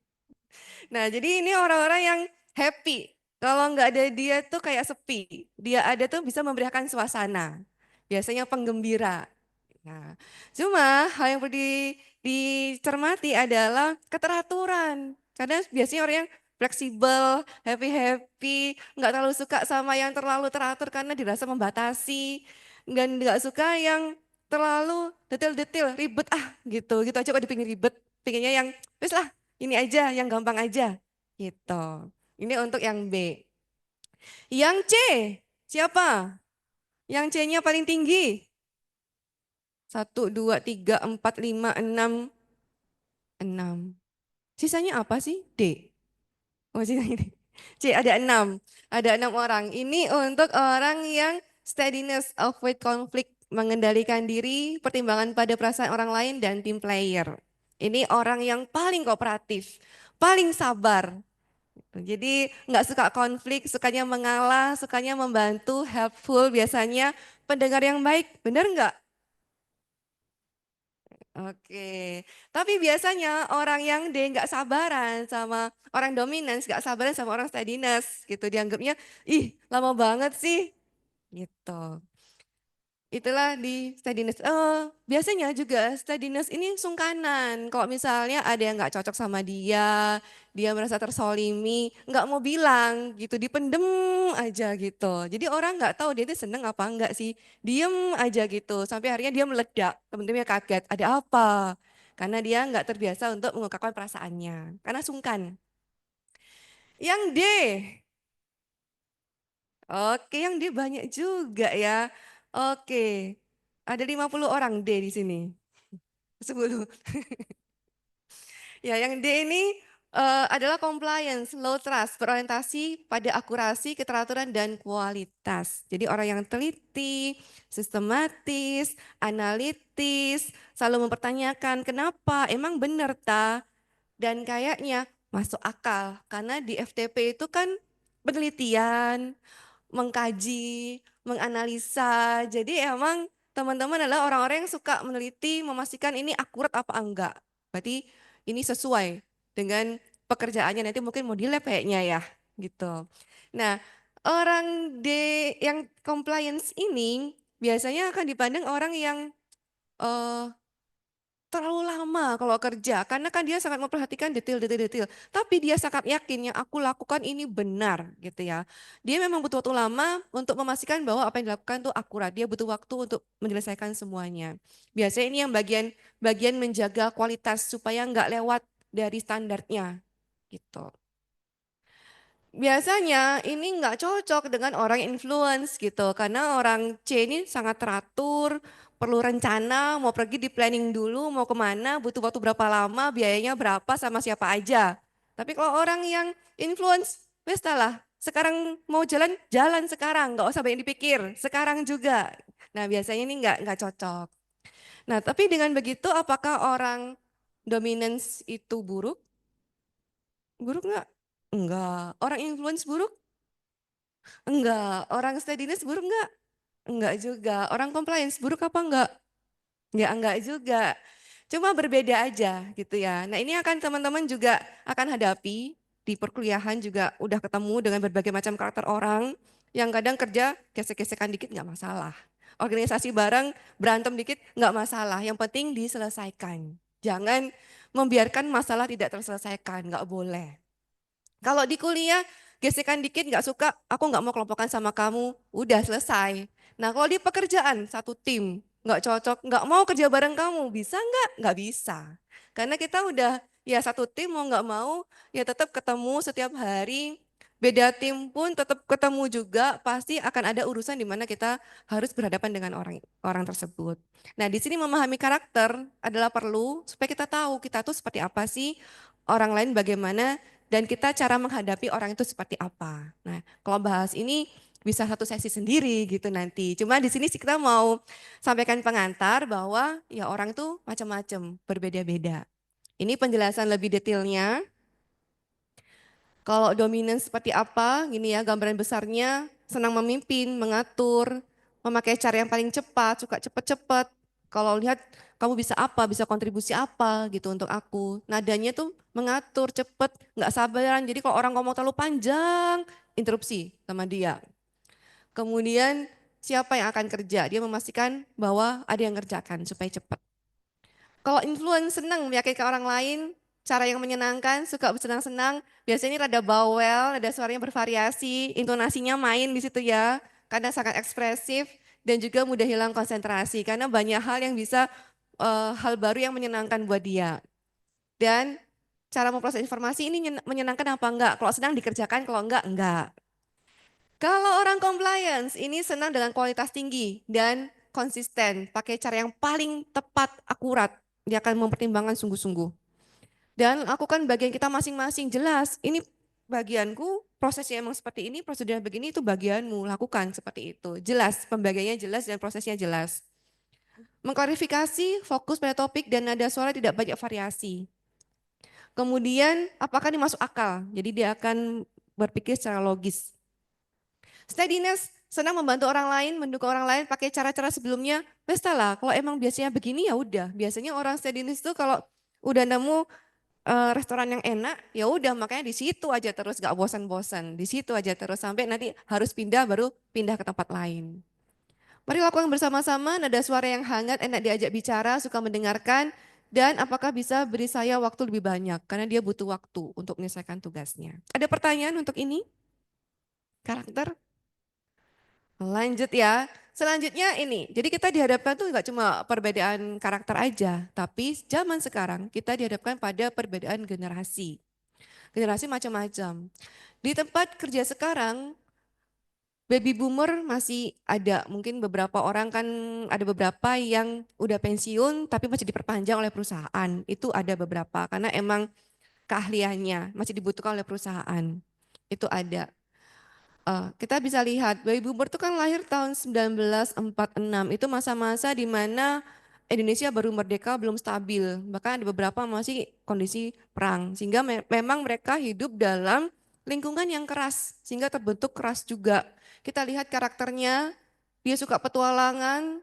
A: Nah, jadi ini orang-orang yang happy. Kalau nggak ada dia tuh kayak sepi. Dia ada tuh bisa memberikan suasana. Biasanya penggembira. Nah, cuma hal yang perlu dicermati adalah keteraturan. Karena biasanya orang yang fleksibel, happy-happy, nggak terlalu suka sama yang terlalu teratur karena dirasa membatasi. Dan nggak suka yang terlalu detail-detail, ribet gitu. Gitu aja kok dipingin ribet. Pinginnya yang wis lah, ini aja, yang gampang aja. Gitu. Ini untuk yang B. Yang C, siapa? Yang C-nya paling tinggi. 1, 2, 3, 4, 5, 6. Sisanya apa sih? D. Oh, sisanya D. C, ada 6. Ada 6 orang. Ini untuk orang yang steadiness, avoid conflict, mengendalikan diri, pertimbangan pada perasaan orang lain, dan team player. Ini orang yang paling kooperatif, paling sabar. Jadi nggak suka konflik, sukanya mengalah, sukanya membantu, helpful, biasanya pendengar yang baik. Benar nggak? Oke, tapi biasanya orang yang D nggak sabaran sama orang dominance, nggak sabaran sama orang steadiness gitu. Dianggapnya, ih lama banget sih gitu. Itulah di steadiness. Biasanya juga steadiness ini sungkanan. Kalau misalnya ada yang nggak cocok sama dia, dia merasa tersolimi, nggak mau bilang gitu, dipendem aja gitu. Jadi orang nggak tahu dia itu seneng apa enggak sih, diem aja gitu. Sampai akhirnya dia meledak, temen-temennya kaget, ada apa? Karena dia nggak terbiasa untuk mengungkapkan perasaannya, karena sungkan. Yang D, oke, yang D banyak juga ya. Oke, ada 50 orang D di sini. 10. Ya, yang D ini adalah compliance, low trust, berorientasi pada akurasi, keteraturan, dan kualitas. Jadi orang yang teliti, sistematis, analitis, selalu mempertanyakan kenapa, emang benar ta? Dan kayaknya masuk akal, karena di FTP itu kan penelitian, mengkaji, menganalisa. Jadi emang teman-teman adalah orang-orang yang suka meneliti, memastikan ini akurat apa enggak. Berarti ini sesuai dengan pekerjaannya, nanti mungkin mau di lab kayaknya ya, gitu. Nah, orang D yang compliance ini biasanya akan dipandang orang yang eh, terlalu lama kalau kerja, karena kan dia sangat memperhatikan detail-detail. Tapi dia sangat yakin yang aku lakukan ini benar gitu ya. Dia memang butuh waktu lama untuk memastikan bahwa apa yang dilakukan itu akurat. Dia butuh waktu untuk menyelesaikan semuanya. Biasanya ini yang bagian menjaga kualitas supaya nggak lewat dari standarnya gitu. Biasanya ini nggak cocok dengan orang influence gitu, karena orang C ini sangat teratur, perlu rencana, mau pergi di planning dulu, mau kemana, butuh waktu berapa lama, biayanya berapa, sama siapa aja. Tapi kalau orang yang influence, wes lah, sekarang mau jalan, jalan sekarang, nggak usah banyak dipikir, sekarang juga. Nah biasanya ini nggak cocok. Nah tapi dengan begitu apakah orang dominance itu buruk? Buruk nggak? Enggak. Orang influence buruk? Enggak. Orang steadiness buruk enggak? Enggak juga. Orang compliance buruk apa enggak? Enggak juga. Cuma berbeda aja gitu ya. Nah ini akan teman-teman juga akan hadapi di perkuliahan juga udah ketemu dengan berbagai macam karakter orang yang kadang kerja gesek-gesekan dikit nggak masalah. Organisasi bareng berantem dikit nggak masalah. Yang penting diselesaikan. Jangan membiarkan masalah tidak terselesaikan, nggak boleh. Kalau di kuliah, gesekan dikit nggak suka, aku nggak mau kelompokan sama kamu, udah selesai. Nah kalau di pekerjaan, satu tim, nggak cocok, nggak mau kerja bareng kamu, bisa nggak? Nggak bisa. Karena kita udah ya satu tim mau nggak mau, ya tetap ketemu setiap hari. Beda tim pun tetap ketemu juga, pasti akan ada urusan di mana kita harus berhadapan dengan orang orang tersebut. Nah di sini memahami karakter adalah perlu supaya kita tahu kita tuh seperti apa sih, orang lain bagaimana, dan kita cara menghadapi orang itu seperti apa. Nah, kalau bahas ini bisa satu sesi sendiri gitu nanti. Cuma di sini sih kita mau sampaikan pengantar bahwa ya orang itu macam-macam, berbeda-beda. Ini penjelasan lebih detailnya. Kalau dominan seperti apa, gini ya gambaran besarnya, senang memimpin, mengatur, memakai cara yang paling cepat, suka cepat-cepat. Kalau lihat kamu bisa apa, bisa kontribusi apa gitu untuk aku. Nadanya tuh mengatur, cepat, nggak sabaran. Jadi kalau orang ngomong terlalu panjang, interupsi sama dia. Kemudian siapa yang akan kerja? Dia memastikan bahwa ada yang ngerjakan supaya cepat. Kalau influence senang meyakinkan orang lain, cara yang menyenangkan, suka bersenang-senang, biasanya rada bawel, ada suaranya bervariasi, intonasinya main di situ ya, kadang sangat ekspresif. dan juga mudah hilang konsentrasi karena banyak hal yang bisa hal baru yang menyenangkan buat dia. Dan cara memproses informasi ini menyenangkan apa enggak? Kalau sedang dikerjakan, kalau enggak, enggak. Kalau orang compliance ini senang dengan kualitas tinggi dan konsisten, pakai cara yang paling tepat, akurat. Dia akan mempertimbangkan sungguh-sungguh. Dan lakukan bagian kita masing-masing, jelas. Ini bagianku, prosesnya emang seperti ini, prosedur begini itu bagianmu, lakukan seperti itu. Jelas, pembagiannya jelas dan prosesnya jelas. Mengklarifikasi, fokus pada topik dan nada suara tidak banyak variasi. Kemudian apakah ini masuk akal? Jadi dia akan berpikir secara logis. Steadiness, senang membantu orang lain, mendukung orang lain pakai cara-cara sebelumnya. Besta lah, kalau emang biasanya begini ya udah. Biasanya orang steadiness itu kalau udah nemu restoran yang enak, ya udah makanya di situ aja terus gak bosan-bosan. Di situ aja terus sampai nanti harus pindah baru pindah ke tempat lain. Mari lakukan bersama-sama, nada suara yang hangat, enak diajak bicara, suka mendengarkan, dan apakah bisa beri saya waktu lebih banyak, karena dia butuh waktu untuk menyelesaikan tugasnya. Ada pertanyaan untuk ini? Karakter? Lanjut ya. Selanjutnya ini, jadi kita dihadapkan tuh nggak cuma perbedaan karakter aja, tapi zaman sekarang kita dihadapkan pada perbedaan generasi. Generasi macam-macam. Di tempat kerja sekarang, baby boomer masih ada, mungkin beberapa orang kan ada beberapa yang udah pensiun tapi masih diperpanjang oleh perusahaan. Itu ada beberapa karena emang keahliannya masih dibutuhkan oleh perusahaan. Itu ada. Kita bisa lihat baby boomer itu kan lahir tahun 1946. Itu masa-masa di mana Indonesia baru merdeka, belum stabil. Bahkan ada beberapa masih kondisi perang. Sehingga memang mereka hidup dalam lingkungan yang keras. Sehingga terbentuk keras juga. Kita lihat karakternya, dia suka petualangan,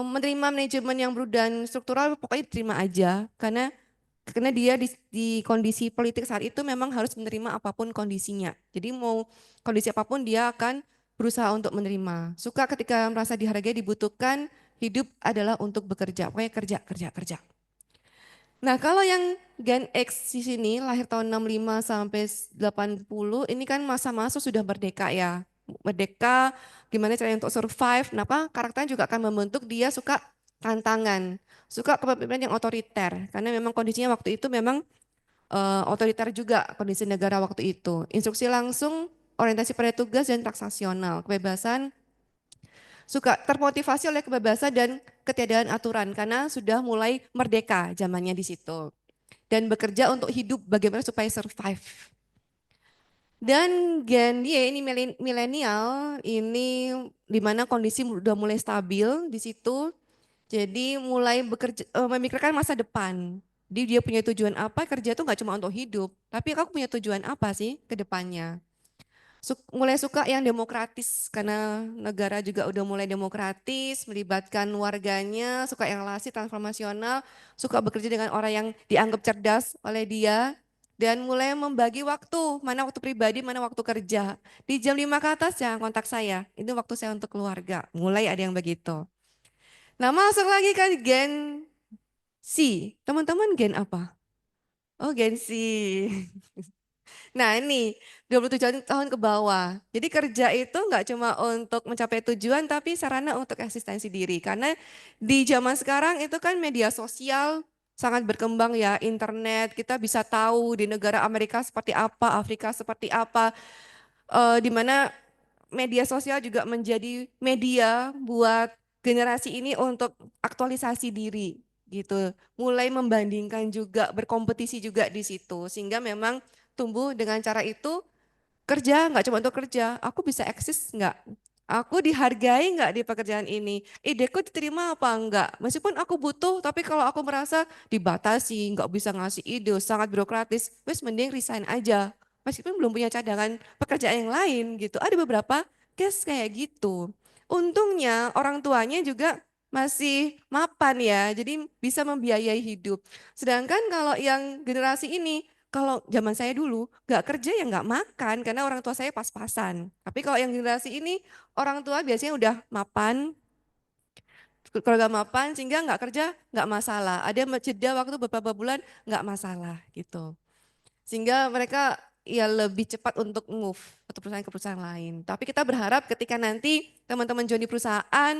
A: menerima manajemen yang brutal dan struktural, pokoknya terima aja. Karena dia di kondisi politik saat itu memang harus menerima apapun kondisinya. Jadi mau kondisi apapun dia akan berusaha untuk menerima. Suka ketika merasa dihargai, dibutuhkan, hidup adalah untuk bekerja. Pokoknya kerja, kerja, kerja. Nah kalau yang Gen X di sini lahir tahun 65 sampai 80, ini kan masa-masa sudah merdeka ya. Merdeka, gimana caranya untuk survive, kenapa karakternya juga akan membentuk dia suka tantangan, suka kepemimpinan yang otoriter. Karena memang kondisinya waktu itu memang otoriter juga kondisi negara waktu itu. Instruksi langsung, orientasi pada tugas dan transaksional, kebebasan, suka termotivasi oleh kebebasan dan ketiadaan aturan karena sudah mulai merdeka zamannya di situ. Dan bekerja untuk hidup bagaimana supaya survive. Dan Gen Y ini milenial ini di mana kondisi udah mulai stabil di situ. Jadi mulai bekerja memikirkan masa depan. Dia punya tujuan apa? Kerja itu nggak cuma untuk hidup, tapi aku punya tujuan apa sih ke depannya? Mulai suka yang demokratis karena negara juga udah mulai demokratis, melibatkan warganya, suka yang relasi transformasional, suka bekerja dengan orang yang dianggap cerdas oleh dia, dan mulai membagi waktu, mana waktu pribadi, mana waktu kerja. Di jam 5 ke atas jangan kontak saya, itu waktu saya untuk keluarga. Mulai ada yang begitu. Nah masuk lagi kan Gen C, teman-teman Gen apa? Oh Gen Z. Nah ini 27 tahun ke bawah. Jadi kerja itu nggak cuma untuk mencapai tujuan tapi sarana untuk eksistensi diri. Karena di zaman sekarang itu kan media sosial sangat berkembang ya, internet. Kita bisa tahu di negara Amerika seperti apa, Afrika seperti apa. Di mana media sosial juga menjadi media buat generasi ini untuk aktualisasi diri gitu. Mulai membandingkan juga, berkompetisi juga di situ. Sehingga memang tumbuh dengan cara itu. Kerja nggak cuma untuk kerja, aku bisa eksis nggak? Aku dihargai nggak di pekerjaan ini? Ideku diterima apa enggak? Meskipun aku butuh, tapi kalau aku merasa dibatasi, nggak bisa ngasih ide, sangat birokratis, wes mending resign aja. Meskipun belum punya cadangan pekerjaan yang lain gitu. Ada beberapa case kayak gitu. Untungnya orang tuanya juga masih mapan ya, jadi bisa membiayai hidup. Sedangkan kalau yang generasi ini, kalau zaman saya dulu nggak kerja ya nggak makan karena orang tua saya pas-pasan. Tapi kalau yang generasi ini orang tua biasanya udah mapan, keluarga mapan sehingga nggak kerja nggak masalah. Ada jeda waktu beberapa bulan nggak masalah gitu. Sehingga mereka ya lebih cepat untuk move atau perusahaan ke perusahaan lain. Tapi kita berharap ketika nanti teman-teman join di perusahaan,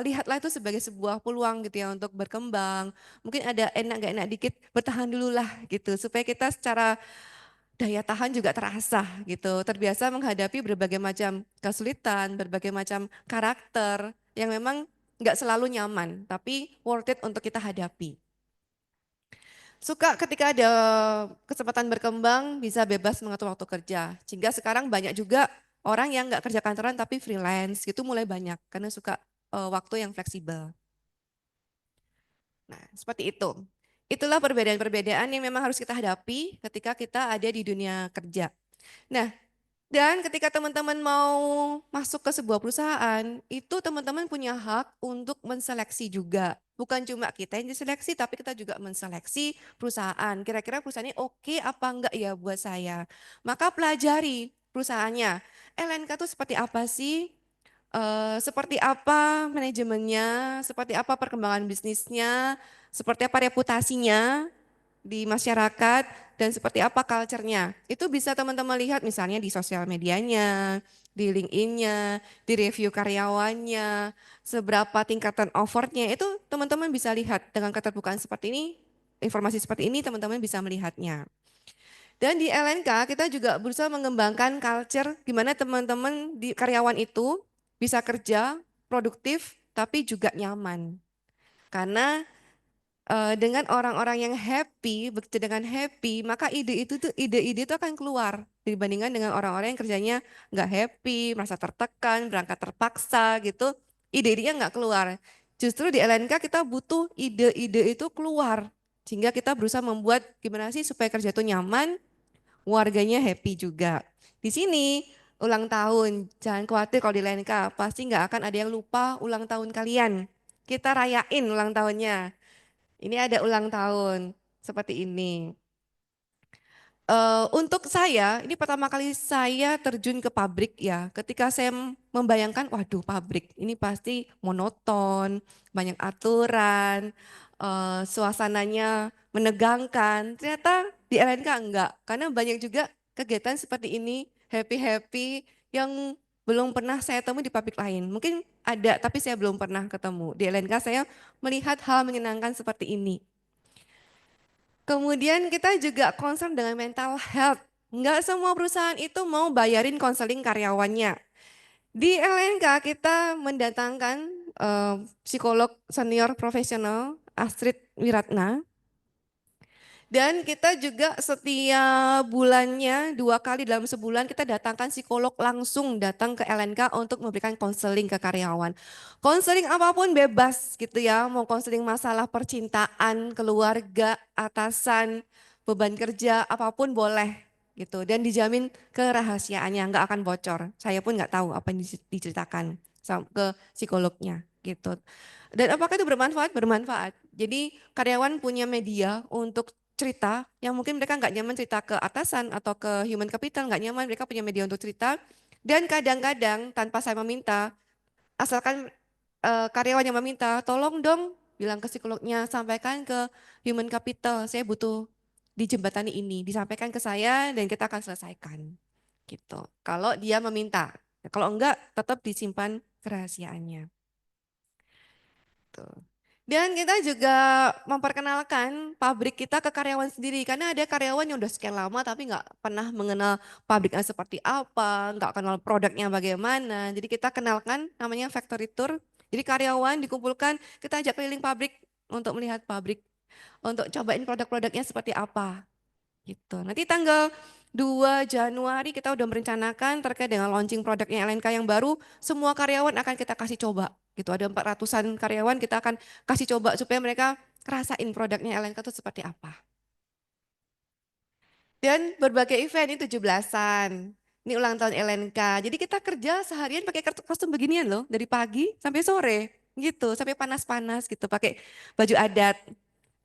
A: lihatlah itu sebagai sebuah peluang gitu ya untuk berkembang. Mungkin ada enak gak enak dikit, bertahan dulu lah gitu. Supaya kita secara daya tahan juga terasa gitu. Terbiasa menghadapi berbagai macam kesulitan, berbagai macam karakter yang memang nggak selalu nyaman, tapi worth it untuk kita hadapi. Suka ketika ada kesempatan berkembang, bisa bebas mengatur waktu kerja. Sehingga sekarang banyak juga orang yang nggak kerja kantoran tapi freelance gitu mulai banyak karena suka waktu yang fleksibel. Nah, seperti itu. Itulah perbedaan-perbedaan yang memang harus kita hadapi ketika kita ada di dunia kerja. Nah, dan ketika teman-teman mau masuk ke sebuah perusahaan, itu teman-teman punya hak untuk menseleksi juga. Bukan cuma kita yang diseleksi, tapi kita juga menseleksi perusahaan. Kira-kira perusahaan ini oke apa enggak ya buat saya. Maka pelajari perusahaannya. LNK itu seperti apa sih? Seperti apa manajemennya, seperti apa perkembangan bisnisnya, seperti apa reputasinya di masyarakat, dan seperti apa culture-nya. Itu bisa teman-teman lihat misalnya di sosial medianya, di LinkedIn-nya, di review karyawannya, seberapa tingkatan offernya, itu teman-teman bisa lihat dengan keterbukaan seperti ini, informasi seperti ini teman-teman bisa melihatnya. Dan di LNK kita juga berusaha mengembangkan culture gimana teman-teman di karyawan itu bisa kerja produktif tapi juga nyaman. Karena dengan orang-orang yang happy, bekerja dengan happy, maka ide-ide itu akan keluar dibandingkan dengan orang-orang yang kerjanya nggak happy, merasa tertekan, berangkat terpaksa gitu, ide-idenya nggak keluar. Justru di LNK kita butuh ide-ide itu keluar, sehingga kita berusaha membuat gimana sih supaya kerja itu nyaman, warganya happy juga. Di sini ulang tahun, jangan khawatir kalau di LNK, pasti nggak akan ada yang lupa ulang tahun kalian. Kita rayain ulang tahunnya. Ini ada ulang tahun seperti ini. Untuk saya, ini pertama kali saya terjun ke pabrik ya. Ketika saya membayangkan, waduh pabrik ini pasti monoton, banyak aturan, suasananya menegangkan. Ternyata di LNK enggak, karena banyak juga kegiatan seperti ini, happy-happy yang belum pernah saya temui di pabrik lain. Mungkin ada, tapi saya belum pernah ketemu. Di LNK saya melihat hal menyenangkan seperti ini. Kemudian kita juga concern dengan mental health. Enggak semua perusahaan itu mau bayarin konseling karyawannya. Di LNK kita mendatangkan psikolog senior profesional Astrid Wiratna. Dan kita juga setiap bulannya 2 kali dalam sebulan kita datangkan psikolog langsung datang ke LNK untuk memberikan konseling ke karyawan. Konseling apapun bebas gitu ya, mau konseling masalah percintaan, keluarga, atasan, beban kerja, apapun boleh gitu. Dan dijamin kerahasiaannya nggak akan bocor. Saya pun nggak tahu apa yang diceritakan ke psikolognya gitu. Dan apakah itu bermanfaat? Bermanfaat. Jadi karyawan punya media untuk cerita yang mungkin mereka nggak nyaman cerita ke atasan atau ke human capital, nggak nyaman, mereka punya media untuk cerita. Dan kadang-kadang tanpa saya meminta, asalkan karyawan yang meminta, tolong dong bilang ke psikolognya, sampaikan ke human capital, saya butuh di jembatani ini, disampaikan ke saya dan kita akan selesaikan. Gitu. Kalau dia meminta, kalau enggak tetap disimpan kerahasiaannya. Tuh. Dan kita juga memperkenalkan pabrik kita ke karyawan sendiri. Karena ada karyawan yang udah sekian lama tapi nggak pernah mengenal pabriknya seperti apa, nggak kenal produknya bagaimana. Jadi kita kenalkan namanya factory tour. Jadi karyawan dikumpulkan, kita ajak keliling pabrik untuk melihat pabrik, untuk cobain produk-produknya seperti apa. Gitu. Nanti tanggal 2 Januari kita udah merencanakan terkait dengan launching produknya LNK yang baru, semua karyawan akan kita kasih coba. Gitu, ada 400-an karyawan kita akan kasih coba supaya mereka rasain produknya LNK itu seperti apa. Dan berbagai event ini 17-an. Ini ulang tahun LNK. Jadi kita kerja seharian pakai kostum beginian loh, dari pagi sampai sore. Gitu, sampai panas-panas gitu, pakai baju adat.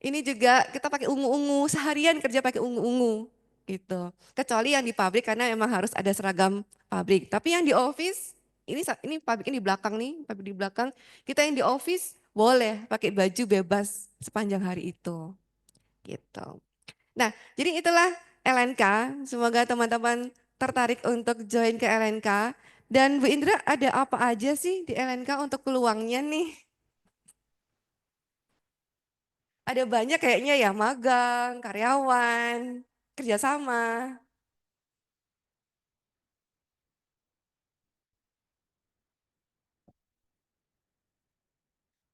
A: Ini juga kita pakai ungu-ungu, seharian kerja pakai ungu-ungu gitu. Kecuali yang di pabrik karena emang harus ada seragam pabrik. Tapi yang di office, ini pabrik ini di belakang nih, pabrik di belakang. Kita yang di office boleh pakai baju bebas sepanjang hari itu. Gitu. Nah, jadi itulah LNK. Semoga teman-teman tertarik untuk join ke LNK. Dan Bu Indra, ada apa aja sih di LNK untuk peluangnya nih? Ada banyak kayaknya ya, magang, karyawan, kerjasama.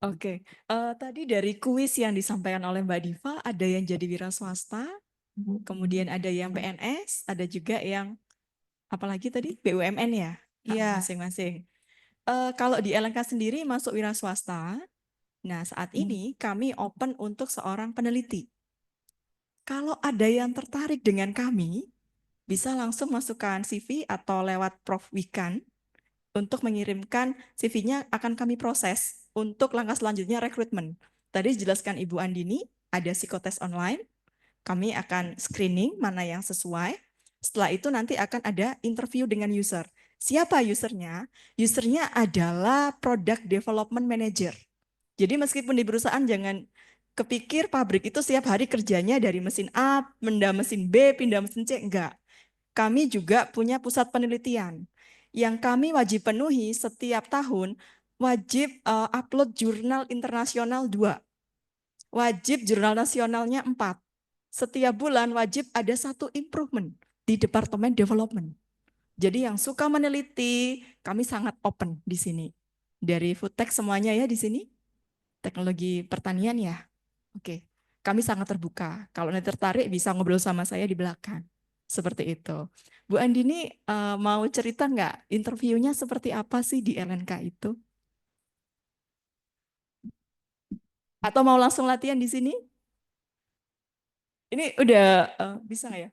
D: Oke, tadi dari kuis yang disampaikan oleh Mbak Diva, ada yang jadi wira swasta, kemudian ada yang PNS, ada juga yang apalagi tadi BUMN ya,
A: Iya.
D: masing-masing. Kalau di LNK sendiri masuk wira swasta, nah saat ini kami open untuk seorang peneliti. Kalau ada yang tertarik dengan kami, bisa langsung masukkan CV atau lewat Prof. Wikan untuk mengirimkan CV-nya akan kami proses untuk langkah selanjutnya rekrutmen. Tadi dijelaskan Ibu Andini, ada psikotes online, kami akan screening mana yang sesuai. Setelah itu nanti akan ada interview dengan user. Siapa usernya? Usernya adalah Product Development Manager. Jadi meskipun di perusahaan jangan kepikir pabrik itu setiap hari kerjanya dari mesin A, pindah mesin B, pindah mesin C. Enggak. Kami juga punya pusat penelitian yang kami wajib penuhi setiap tahun, wajib upload jurnal internasional 2, wajib jurnal nasionalnya 4. Setiap bulan wajib ada 1 improvement di Departemen Development. Jadi yang suka meneliti, kami sangat open di sini. Dari Foodtech semuanya ya di sini, teknologi pertanian ya. Oke, kami sangat terbuka. Kalau nanti tertarik bisa ngobrol sama saya di belakang. Seperti itu. Bu Andini mau cerita nggak interviewnya seperti apa sih di LNK itu? Atau mau langsung latihan di sini? Ini udah bisa nggak ya?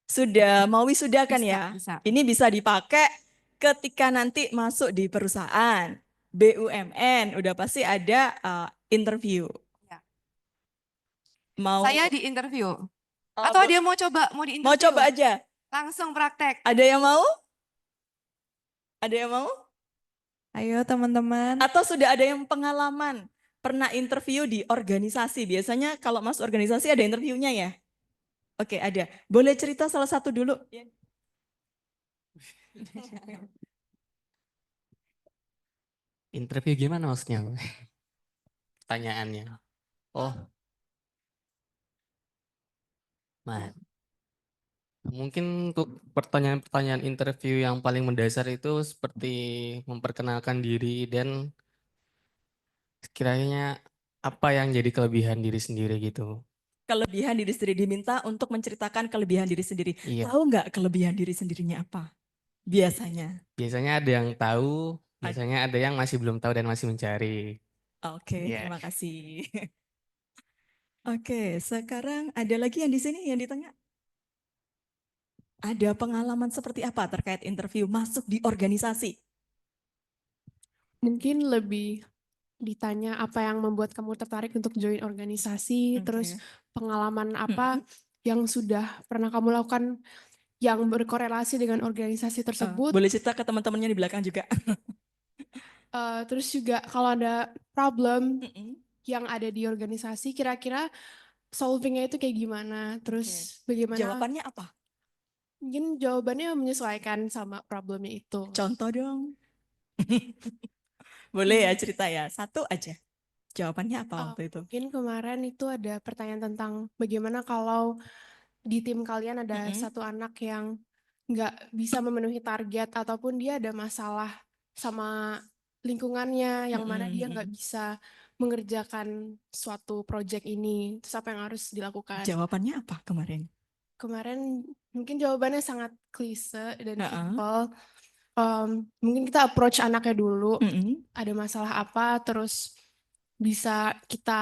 D: Sudah mau wisuda kan ya?
A: Bisa.
D: Ini bisa dipakai ketika nanti masuk di perusahaan BUMN. Udah pasti ada interview.
A: Ya.
D: Mau
A: Saya di interview.
D: Oh,
A: Atau dia mau coba, mau di
D: mau
A: interview?
D: coba aja?
A: Langsung praktek.
D: Ada yang mau? Ada yang mau?
E: Ayo teman-teman.
D: Atau sudah ada yang pengalaman pernah interview di organisasi? Biasanya kalau masuk organisasi ada interviewnya ya? Oke, ada. Boleh cerita salah satu dulu?
F: Interview gimana maksudnya? Pertanyaannya. Oh, nah, mungkin untuk pertanyaan-pertanyaan interview yang paling mendasar itu seperti memperkenalkan diri dan kiranya apa yang jadi kelebihan diri sendiri gitu.
D: Kelebihan diri sendiri diminta untuk menceritakan kelebihan diri sendiri.
F: Iya,
D: Tahu nggak kelebihan diri sendirinya apa? Biasanya.
F: biasanya ada yang tahu, biasanya ada yang masih belum tahu dan masih mencari.
D: Oke,
F: Iya.
D: terima kasih. Oke, sekarang ada lagi yang di sini yang di tengah. Ada pengalaman seperti apa terkait interview masuk di organisasi?
E: Mungkin lebih ditanya apa yang membuat kamu tertarik untuk join organisasi,
D: Oke.
E: terus pengalaman apa yang sudah pernah kamu lakukan yang berkorelasi dengan organisasi tersebut.
D: Boleh cerita ke teman-temannya di belakang juga.
E: Terus juga kalau ada problem yang ada di organisasi, kira-kira solvingnya itu kayak gimana? Terus bagaimana?
D: Jawabannya apa?
E: Mungkin jawabannya menyesuaikan sama problemnya itu.
D: Contoh dong. Boleh ya cerita ya, satu aja. Jawabannya apa waktu itu?
E: Mungkin kemarin itu ada pertanyaan tentang bagaimana kalau di tim kalian ada satu anak yang nggak bisa memenuhi target ataupun dia ada masalah sama lingkungannya yang mana dia nggak bisa mengerjakan suatu project ini. Terus apa yang harus dilakukan?
D: Jawabannya apa kemarin?
E: Kemarin mungkin jawabannya sangat klise dan simple. Mungkin kita approach anaknya dulu, ada masalah apa, terus bisa kita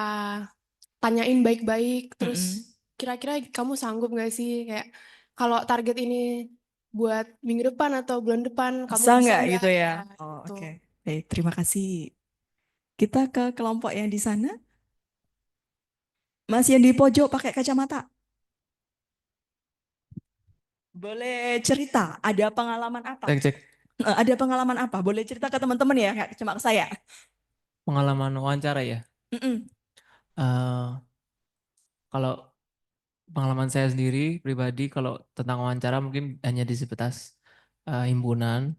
E: tanyain baik-baik, terus kira-kira kamu sanggup gak sih kayak kalau target ini buat minggu depan atau bulan depan kamu
D: Bisa
E: bisa
D: nggak
E: nggak
D: gitu ya? Oh,
E: gitu.
D: oke. Baik, terima kasih. Kita ke kelompok yang di sana. Mas yang di pojok pakai kacamata. Boleh cerita, ada pengalaman apa?
F: Cek, cek.
D: Ada pengalaman apa? Boleh cerita ke teman-teman ya, nggak cuma ke saya.
B: Pengalaman wawancara ya.
D: Mm-mm.
B: Eh, kalau
F: Pengalaman saya sendiri pribadi kalau tentang wawancara mungkin hanya di sebatas himpunan.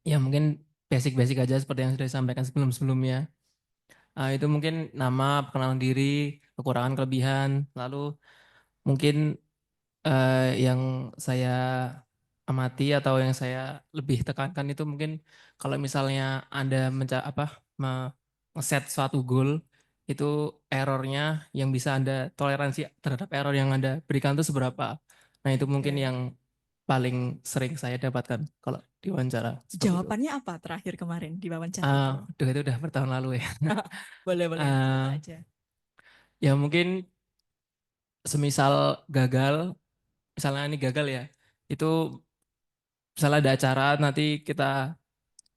F: Ya mungkin basic-basic aja seperti yang sudah disampaikan sebelum-sebelumnya. Itu mungkin nama, perkenalan diri, kekurangan, kelebihan. Lalu mungkin yang saya amati atau yang saya lebih tekankan itu mungkin kalau misalnya Anda nge-set suatu goal, itu errornya yang bisa Anda toleransi terhadap error yang Anda berikan itu seberapa. Nah itu mungkin
D: Oke.
F: yang paling sering saya dapatkan kalau diwawancara seperti itu.
D: Jawabannya apa terakhir kemarin di wawancara itu?
F: Itu udah bertahun lalu ya.
D: Boleh, boleh. Cerita
F: Eh,
D: aja.
F: ya mungkin semisal gagal, misalnya ini gagal ya, itu misalnya ada acara nanti kita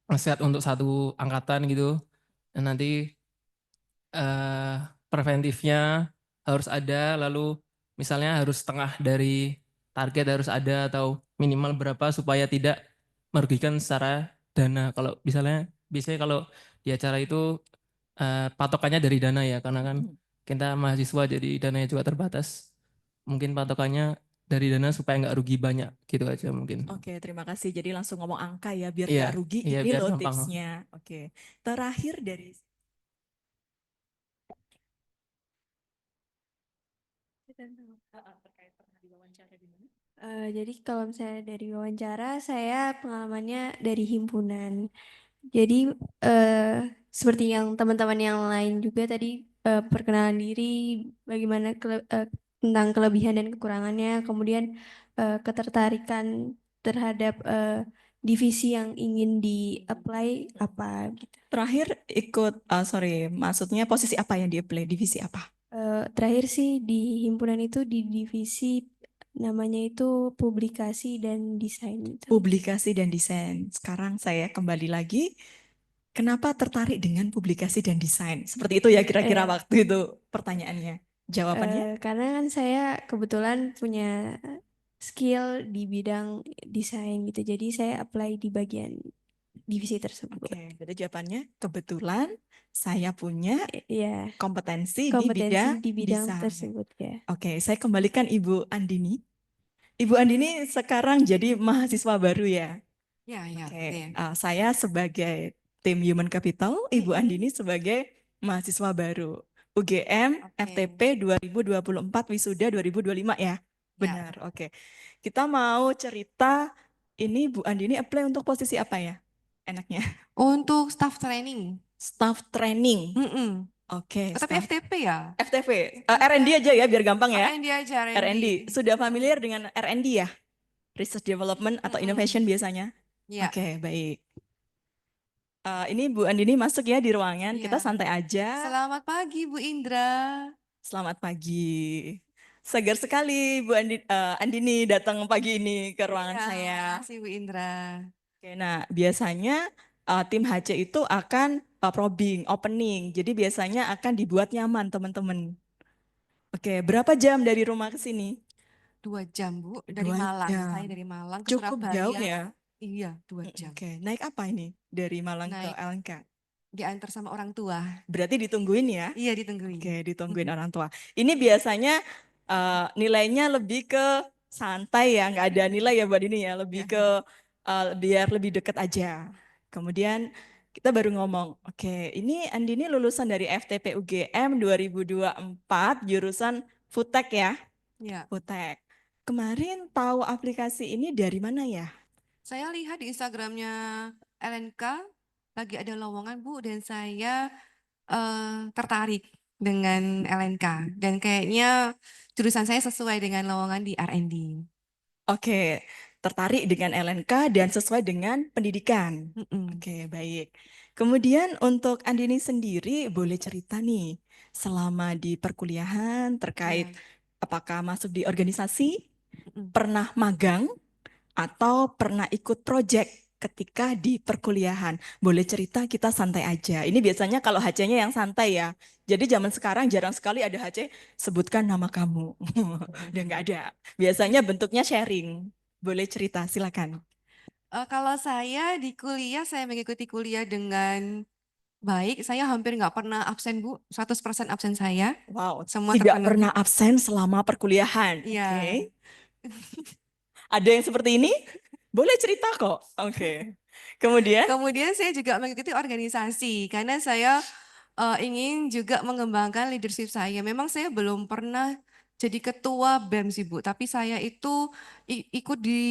F: ngeset untuk satu angkatan gitu, dan nanti eh, preventifnya harus ada, lalu misalnya harus setengah dari target harus ada atau minimal berapa supaya tidak merugikan secara dana. Kalau misalnya biasanya kalau di acara itu patokannya dari dana ya, karena kan kita mahasiswa jadi dananya juga terbatas. Mungkin patokannya dari dana supaya nggak rugi banyak gitu aja mungkin.
D: Oke, terima kasih. Jadi langsung ngomong angka ya, biar
F: Iya,
D: nggak rugi.
F: iya
D: Ini
F: biar
D: loh
F: gampang.
D: tipsnya. Oke, terakhir dari terkait pernah diwawancara di mana?
G: Jadi kalau misalnya dari wawancara, saya pengalamannya dari himpunan. Jadi seperti yang teman-teman yang lain juga tadi perkenalan diri, bagaimana tentang kelebihan dan kekurangannya, kemudian ketertarikan terhadap divisi yang ingin di-apply apa gitu.
D: Terakhir ikut, sorry, maksudnya posisi apa yang di-apply? Divisi apa?
G: Terakhir sih di himpunan itu di divisi namanya itu publikasi dan desain gitu.
D: Publikasi dan desain. Sekarang saya kembali lagi. Kenapa tertarik dengan publikasi dan desain? Seperti itu ya kira-kira waktu itu pertanyaannya. Jawabannya?
G: Karena kan saya kebetulan punya skill di bidang desain gitu. Jadi saya apply di bagian divisi tersebut.
D: Oke, jadi jawabannya kebetulan saya punya
G: Ya,
D: kompetensi
G: kompetensi di bidang
D: desain.
G: tersebut ya.
D: Oke, saya kembalikan Ibu Andini. Ibu Andini sekarang jadi mahasiswa baru ya.
A: Ya, ya.
D: Oke,
A: Iya.
D: saya sebagai tim Human Capital, Ibu Andini sebagai mahasiswa baru. UGM
A: Oke.
D: FTP 2024 wisuda 2025 ya.
A: Ya.
D: Benar, oke. Kita mau cerita ini Bu Andini apply untuk posisi apa ya? Enaknya.
A: Untuk staff training.
D: Staff training.
A: Mm-mm.
D: Oke,
A: Tapi
D: staff
A: FTP ya?
D: FTP. R&D aja ya biar gampang ya.
A: R&D aja,
D: R&D. Sudah familiar dengan R&D ya? Research Development atau Innovation biasanya?
A: Ya.
D: Oke, baik. Ini Bu Andini masuk ya di ruangan. Kita
A: Iya.
D: santai aja.
A: Selamat pagi Bu Indra.
D: Selamat pagi. Segar sekali Bu Andini datang pagi ini ke ruangan
A: Iya,
D: saya.
A: makasih Bu Indra.
D: Oke, nah biasanya tim HC itu akan probing, opening. Jadi biasanya akan dibuat nyaman teman-teman. Oke, berapa jam dari rumah ke sini?
A: 2 jam Bu, dari
D: 2
A: Malang.
D: jam.
A: Saya dari Malang ke
D: Cukup
A: Surabaya.
D: jauh ya?
A: Iya, 2 jam.
D: Oke, naik apa ini dari Malang ke
A: Naik.
D: LNK?
A: Diantar sama orang tua.
D: Berarti ditungguin ya?
A: Iya, ditungguin.
D: Oke, ditungguin orang tua. Ini biasanya nilainya lebih ke santai ya, nggak ada nilai ya buat ini ya, lebih ke biar lebih deket aja. Kemudian kita baru ngomong, oke, ini Andini lulusan dari FTP UGM 2024, jurusan Foodtech ya?
A: Iya.
D: Foodtech. Kemarin tahu aplikasi ini dari mana ya?
A: Saya lihat di Instagramnya LNK lagi ada lowongan Bu, dan saya tertarik dengan LNK, dan kayaknya jurusan saya sesuai dengan lowongan di R&D.
D: Oke, tertarik dengan LNK dan sesuai dengan pendidikan. Oke, baik. Kemudian untuk Andini sendiri boleh cerita nih selama di perkuliahan terkait apakah masuk di organisasi, pernah magang, atau pernah ikut project ketika di perkuliahan. Boleh cerita, kita santai aja. Ini biasanya kalau HC-nya yang santai ya. Jadi zaman sekarang jarang sekali ada HC sebutkan nama kamu. Udah nggak ada. Biasanya bentuknya sharing. Boleh cerita, silakan.
A: Kalau saya di kuliah, saya mengikuti kuliah dengan baik. Saya hampir nggak pernah absen, Bu. 100% absen saya.
D: Wow,
A: Semua
D: tidak
A: terpenuhi.
D: pernah absen selama perkuliahan.
A: Iya.
D: Oke. Ada yang seperti ini? Boleh cerita kok. Oke. Kemudian?
A: Kemudian saya juga mengikuti organisasi karena saya ingin juga mengembangkan leadership saya. Memang saya belum pernah jadi ketua BEM sih Bu, tapi saya itu ikut di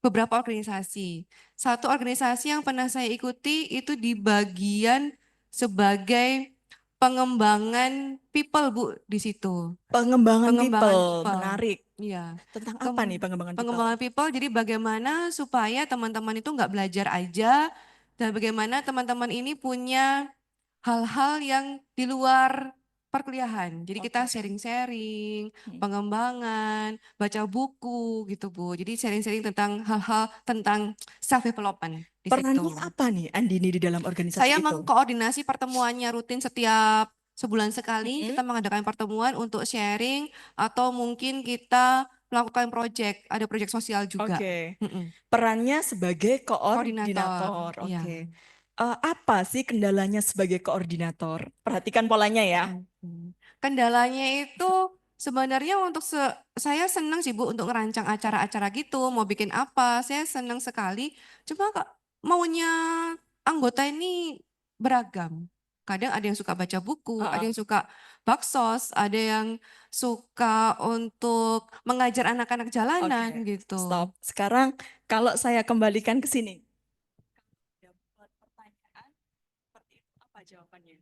A: beberapa organisasi. Satu organisasi yang pernah saya ikuti itu di bagian sebagai pengembangan people Bu di situ.
D: Pengembangan
A: Pengembangan
D: people,
A: people.
D: menarik.
A: Iya.
D: Tentang apa nih pengembangan people?
A: Pengembangan people, jadi bagaimana supaya teman-teman itu nggak belajar aja, dan bagaimana teman-teman ini punya hal-hal yang di luar perkuliahan. Jadi kita sharing-sharing, pengembangan, baca buku gitu Bu. Jadi sharing-sharing tentang hal-hal tentang self development di situ.
D: Perannya apa nih Andini di dalam organisasi
A: Saya
D: itu?
A: mengkoordinasi pertemuannya rutin setiap sebulan sekali. Kita mengadakan pertemuan untuk sharing atau mungkin kita melakukan proyek, ada proyek sosial juga.
D: Oke. Perannya sebagai koordinator.
A: Iya.
D: Oke. Apa sih kendalanya sebagai koordinator? Perhatikan polanya ya.
A: Kendalanya itu sebenarnya untuk saya senang sih Bu untuk ngerancang acara-acara gitu, mau bikin apa, saya senang sekali. Cuma kok maunya anggota ini beragam. Kadang ada yang suka baca buku, ada yang suka baksos, ada yang suka untuk mengajar anak-anak jalanan
D: Oke,
A: gitu.
D: Stop. Sekarang kalau saya kembalikan ke sini. Dapat pertanyaan seperti itu, apa jawabannya?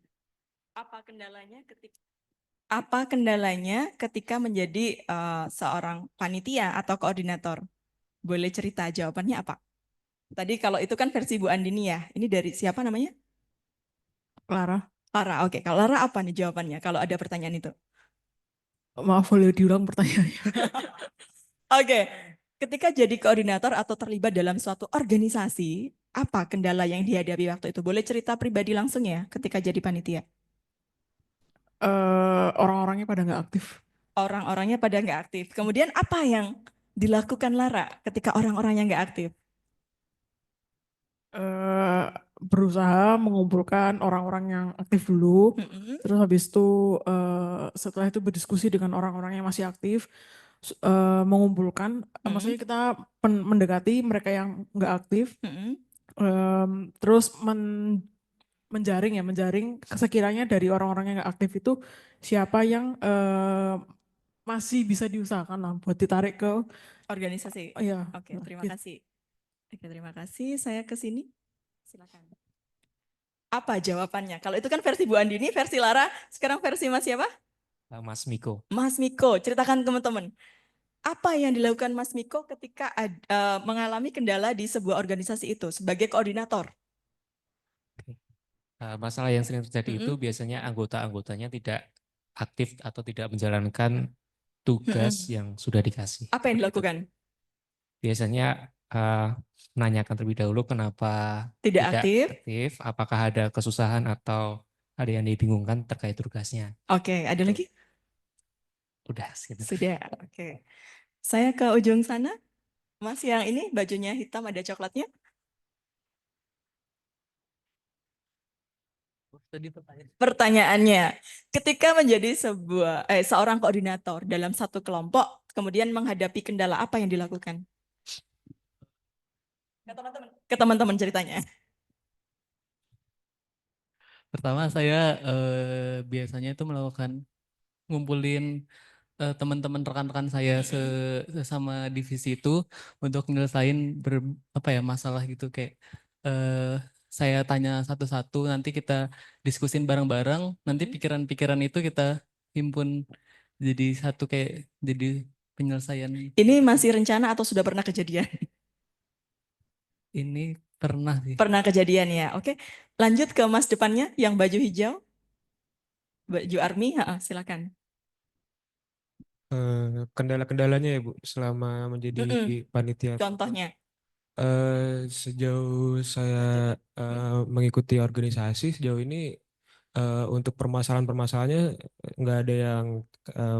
D: Apa kendalanya ketika menjadi seorang panitia atau koordinator? Boleh cerita jawabannya apa? Tadi kalau itu kan versi Bu Andini ya. Ini dari siapa namanya?
C: Clara.
D: Lara. Oke, kalau Lara apa nih jawabannya kalau ada pertanyaan itu?
C: Maaf, boleh diulang pertanyaannya.
D: Oke, ketika jadi koordinator atau terlibat dalam suatu organisasi, apa kendala yang dihadapi waktu itu? Boleh cerita pribadi langsung ya ketika jadi panitia?
C: Orang-orangnya pada nggak aktif.
D: Orang-orangnya pada nggak aktif. Kemudian apa yang dilakukan Lara ketika orang-orangnya nggak aktif?
C: Berusaha mengumpulkan orang-orang yang aktif dulu. Terus habis itu setelah itu berdiskusi dengan orang-orang yang masih aktif, mengumpulkan. Maksudnya kita mendekati mereka yang nggak aktif. Terus menjaring sekiranya dari orang-orang yang nggak aktif itu siapa yang masih bisa diusahakan lah buat ditarik ke
D: Organisasi.
C: ya.
D: Oke, terima kasih. Oke, terima kasih. Saya ke sini. Silakan. Apa jawabannya? Kalau itu kan versi Bu Andini, versi Lara. Sekarang versi Mas siapa?
F: Mas Miko.
D: Mas Miko, ceritakan teman-teman. Apa yang dilakukan Mas Miko ketika mengalami kendala di sebuah organisasi itu sebagai koordinator?
F: Masalah yang sering terjadi itu biasanya anggota-anggotanya tidak aktif atau tidak menjalankan tugas yang sudah dikasih.
D: Apa yang dilakukan?
F: Biasanya menanyakan terlebih dahulu kenapa
D: Tidak
F: tidak
D: aktif.
F: aktif, apakah ada kesusahan atau ada yang dibingungkan terkait tugasnya.
D: Oke, ada lagi?
F: Udah gitu.
D: Sudah, oke. Saya ke ujung sana. Mas yang ini bajunya hitam ada coklatnya. Pertanyaannya, ketika menjadi seorang koordinator dalam satu kelompok, kemudian menghadapi kendala apa yang dilakukan? Ke teman-teman ceritanya.
H: Pertama saya biasanya itu melakukan ngumpulin teman-teman rekan-rekan saya sesama divisi itu untuk nyelesain masalah gitu kayak saya tanya satu-satu, nanti kita diskusin bareng-bareng, nanti pikiran-pikiran itu kita himpun jadi satu kayak jadi penyelesaian.
D: Ini masih rencana atau sudah pernah kejadian?
H: Ini pernah sih.
D: Pernah kejadian ya. Oke, lanjut ke Mas depannya yang baju hijau. Baju army, silakan.
I: Kendala-kendalanya ya Bu selama menjadi panitia.
D: Contohnya.
I: Sejauh saya mengikuti organisasi sejauh ini untuk permasalahan-permasalahannya nggak ada yang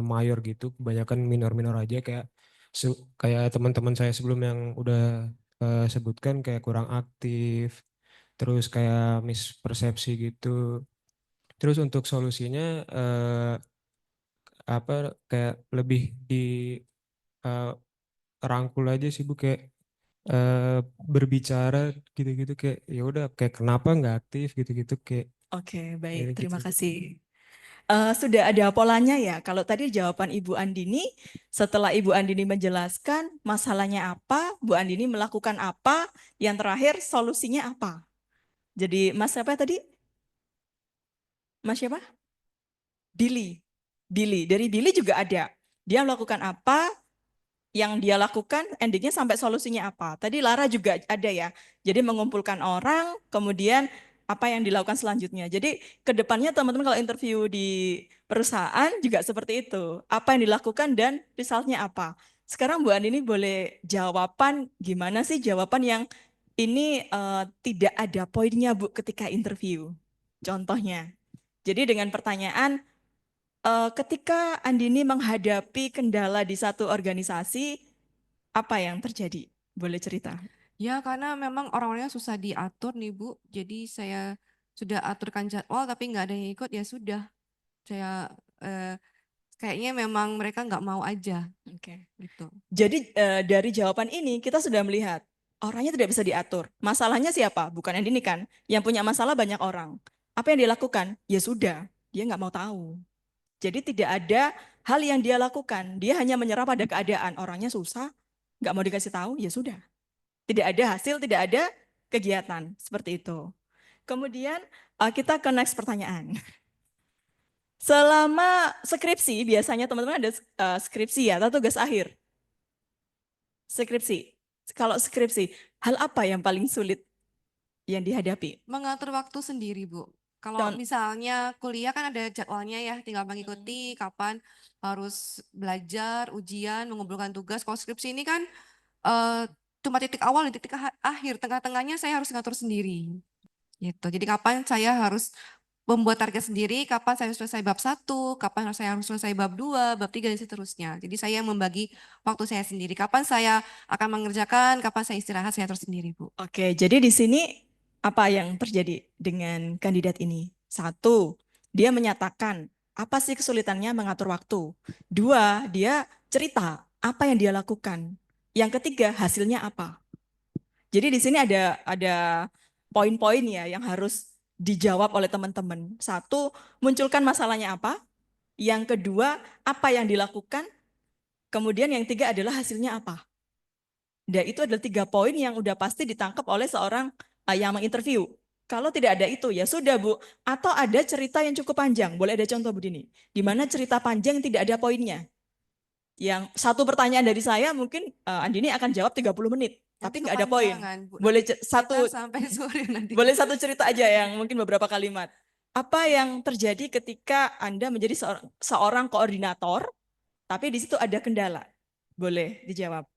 I: mayor gitu, kebanyakan minor-minor aja kayak teman-teman saya sebelum yang udah sebutkan kayak kurang aktif, terus kayak mispersepsi gitu. Terus untuk solusinya apa kayak lebih di eh, rangkul aja sih Bu, kayak berbicara gitu-gitu, kayak ya udah kayak kenapa nggak aktif gitu-gitu, kayak
D: Oke, baik.
I: kayak
D: Terima
I: gitu.
D: kasih. Sudah ada polanya ya. Kalau tadi jawaban Ibu Andini, setelah Ibu Andini menjelaskan masalahnya apa, Bu Andini melakukan apa, yang terakhir solusinya apa. Jadi Mas siapa tadi? Mas siapa? Billy. Billy. Dari Billy juga ada. Dia melakukan apa, yang dia lakukan endingnya sampai solusinya apa. Tadi Lara juga ada ya. Jadi mengumpulkan orang, kemudian apa yang dilakukan selanjutnya. Jadi kedepannya teman-teman kalau interview di perusahaan juga seperti itu. Apa yang dilakukan dan resultnya apa. Sekarang Bu Andi ini boleh jawaban gimana sih jawaban yang ini tidak ada poinnya Bu ketika interview. Contohnya. Jadi dengan pertanyaan, ketika Andini menghadapi kendala di satu organisasi, apa yang terjadi? Boleh cerita?
A: Ya, karena memang orang-orangnya susah diatur nih, Bu. Jadi saya sudah aturkan jadwal, tapi nggak ada yang ikut, ya sudah. Saya kayaknya memang mereka nggak mau aja,
D: Oke.
A: gitu.
D: Jadi dari jawaban ini kita sudah melihat orangnya tidak bisa diatur. Masalahnya siapa? Bukan Andini kan? Yang punya masalah banyak orang. Apa yang dilakukan? Ya sudah, dia nggak mau tahu. Jadi tidak ada hal yang dia lakukan. Dia hanya menyerah pada keadaan. Orangnya susah, nggak mau dikasih tahu, ya sudah. Tidak ada hasil, tidak ada kegiatan. Seperti itu. Kemudian kita ke next pertanyaan. Selama skripsi, biasanya teman-teman ada skripsi ya, atau tugas akhir. Skripsi. Kalau skripsi, hal apa yang paling sulit yang dihadapi?
A: Mengatur waktu sendiri, Bu. Kalau misalnya kuliah kan ada jadwalnya ya, tinggal mengikuti kapan harus belajar, ujian, mengumpulkan tugas. Kalau skripsi ini kan cuma titik awal dan titik akhir, tengah-tengahnya saya harus ngatur sendiri. Gitu. Jadi kapan saya harus membuat target sendiri, kapan saya harus selesai bab 1, kapan saya harus selesai bab 2, bab 3, dan seterusnya. Jadi saya membagi waktu saya sendiri. Kapan saya akan mengerjakan, kapan saya istirahat, saya atur sendiri, Bu.
D: Oke, jadi di sini apa yang terjadi dengan kandidat ini? Satu, dia menyatakan apa sih kesulitannya mengatur waktu. Dua, dia cerita apa yang dia lakukan. Yang ketiga, hasilnya apa. Jadi di sini ada poin-poin ya yang harus dijawab oleh teman-teman. Satu, munculkan masalahnya apa. Yang kedua, apa yang dilakukan. Kemudian yang tiga adalah hasilnya apa. Dan itu adalah 3 poin yang udah pasti ditangkap oleh seorang yang menginterview. Kalau tidak ada itu, ya sudah Bu. Atau ada cerita yang cukup panjang. Boleh ada contoh Bu Dini? Di mana cerita panjang tidak ada poinnya. Yang satu pertanyaan dari saya mungkin Andini akan jawab 30 menit. Tapi nggak ada poin. Boleh satu
A: sampai sore nanti.
D: Boleh satu cerita aja yang mungkin beberapa kalimat. Apa yang terjadi ketika Anda menjadi seorang koordinator, tapi di situ ada kendala? Boleh dijawab.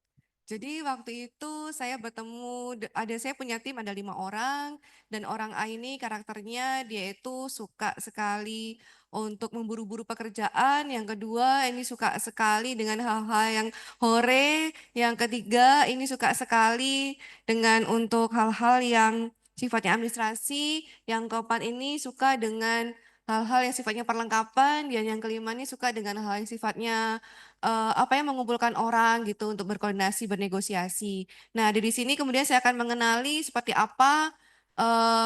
A: Jadi waktu itu saya bertemu, saya punya tim ada 5 orang, dan orang A ini karakternya dia itu suka sekali untuk memburu-buru pekerjaan. Yang kedua ini suka sekali dengan hal-hal yang hore. Yang ketiga ini suka sekali dengan untuk hal-hal yang sifatnya administrasi. Yang keempat ini suka dengan hal-hal yang sifatnya perlengkapan. Dan yang kelima ini suka dengan hal yang sifatnya apa yang mengumpulkan orang gitu untuk berkoordinasi, bernegosiasi. Nah, dari sini kemudian saya akan mengenali seperti apa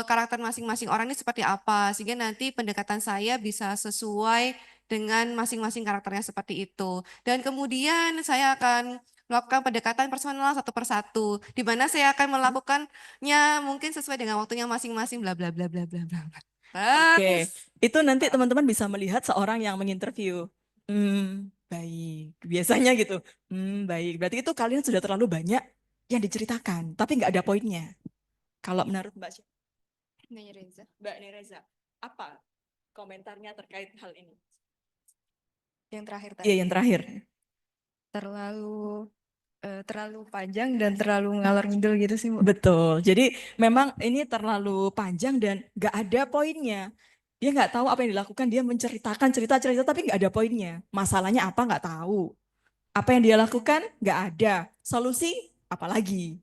A: karakter masing-masing orang ini seperti apa, sehingga nanti pendekatan saya bisa sesuai dengan masing-masing karakternya seperti itu. Dan kemudian saya akan melakukan pendekatan personal satu persatu, di mana saya akan melakukannya mungkin sesuai dengan waktunya masing-masing, bla bla bla bla bla bla.
D: Oke, itu nanti teman-teman bisa melihat seorang yang menginterview. Baik. Biasanya gitu. Baik. Berarti itu kalian sudah terlalu banyak yang diceritakan, tapi nggak ada poinnya. Kalau menurut Mbak
G: Reza.
D: Mbak Nereza, apa komentarnya terkait hal ini?
G: Yang terakhir tadi.
D: Iya, yang terakhir.
G: Terlalu panjang dan terlalu ngalor ngidul gitu sih, Bu.
D: Betul. Jadi memang ini terlalu panjang dan nggak ada poinnya. Dia nggak tahu apa yang dilakukan. Dia menceritakan cerita-cerita tapi nggak ada poinnya. Masalahnya apa nggak tahu. Apa yang dia lakukan nggak ada. Solusi apalagi.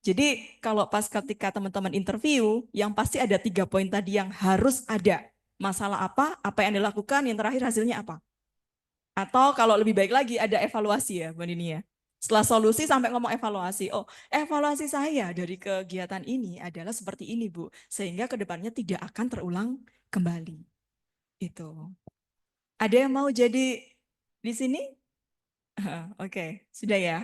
D: Jadi kalau pas ketika teman-teman interview, yang pasti ada 3 poin tadi yang harus ada. Masalah apa yang dilakukan, yang terakhir hasilnya apa. Atau kalau lebih baik lagi ada evaluasi ya Bu Nini ya. Setelah solusi sampai ngomong evaluasi. Oh, evaluasi saya dari kegiatan ini adalah seperti ini Bu. Sehingga kedepannya tidak akan terulang kembali. Itu. Ada yang mau jadi di sini? Oke, sudah ya.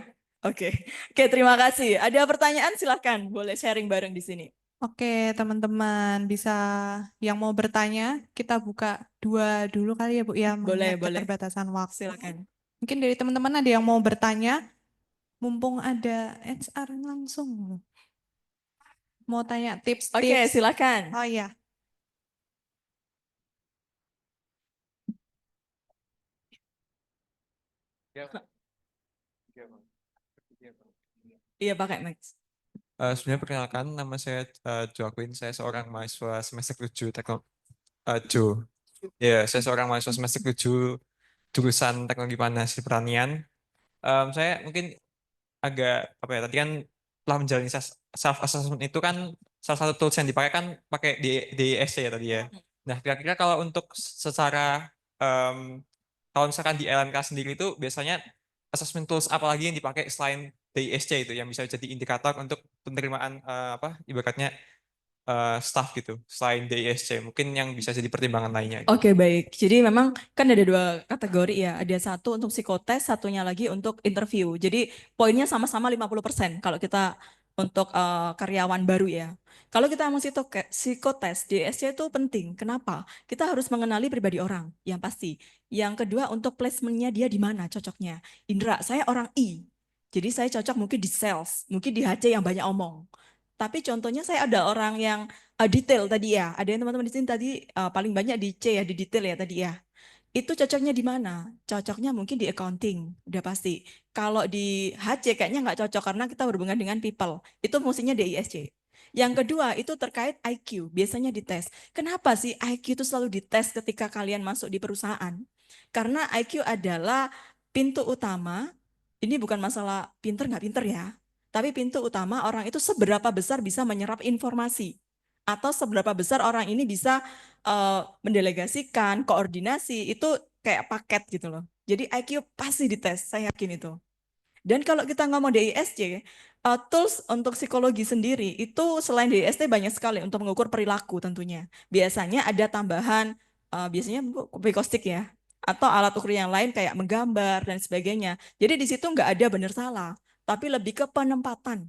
D: Oke, terima kasih. Ada pertanyaan silahkan, boleh sharing bareng di sini.
J: Oke, teman-teman bisa yang mau bertanya, kita buka 2 dulu kali ya Bu ya,
D: Boleh,
J: mengingat
D: boleh.
J: keterbatasan waktu.
D: Silakan.
J: Mungkin dari teman-teman ada yang mau bertanya, mumpung ada HR langsung. Mau tanya tips-tips.
D: Oke, silakan.
J: Oh iya.
D: Iya, pakai Max.
K: Sebenarnya perkenalkan, nama saya Joaquin, saya seorang mahasiswa semester 7 saya seorang mahasiswa semester 7 jurusan Teknologi Panas Pertanian. Saya mungkin agak apa ya, tadi kan telah menjalani self assessment itu kan salah satu tools yang dipakai kan pakai DISC ya tadi ya. Nah, kira-kira kalau untuk secara kalau misalkan di LMK sendiri itu biasanya assessment tools apa lagi yang dipakai selain DISC itu yang bisa jadi indikator untuk penerimaan ibaratnya staff gitu selain DISC mungkin yang bisa jadi pertimbangan lainnya gitu.
D: Oke, baik. Jadi memang kan ada 2 kategori ya. Ada satu untuk psikotes, satunya lagi untuk interview. Jadi poinnya sama-sama 50% kalau kita untuk karyawan baru ya. Kalau kita mau psikotes, DSC itu penting. Kenapa? Kita harus mengenali pribadi orang, yang pasti. Yang kedua untuk placementnya dia di mana cocoknya. Indra, saya orang I. Jadi saya cocok mungkin di sales, mungkin di HC yang banyak omong. Tapi contohnya saya ada orang yang detail tadi ya. Ada yang teman-teman di sini tadi paling banyak di C ya, di detail ya tadi ya. Itu cocoknya di mana? Cocoknya mungkin di accounting, udah pasti. Kalau di HC kayaknya nggak cocok karena kita berhubungan dengan people. Itu fungsinya DISC. Yang kedua itu terkait IQ, biasanya dites. Kenapa sih IQ itu selalu dites ketika kalian masuk di perusahaan? Karena IQ adalah pintu utama, ini bukan masalah pinter nggak pinter ya, tapi pintu utama orang itu seberapa besar bisa menyerap informasi atau seberapa besar orang ini bisa mendelegasikan, koordinasi, itu kayak paket gitu loh. Jadi IQ pasti dites, saya yakin itu. Dan kalau kita ngomong DISC, tools untuk psikologi sendiri itu selain DISC banyak sekali untuk mengukur perilaku tentunya. Biasanya ada tambahan, biasanya Picostic ya, atau alat ukur yang lain kayak menggambar dan sebagainya. Jadi di situ nggak ada benar salah, tapi lebih ke penempatan.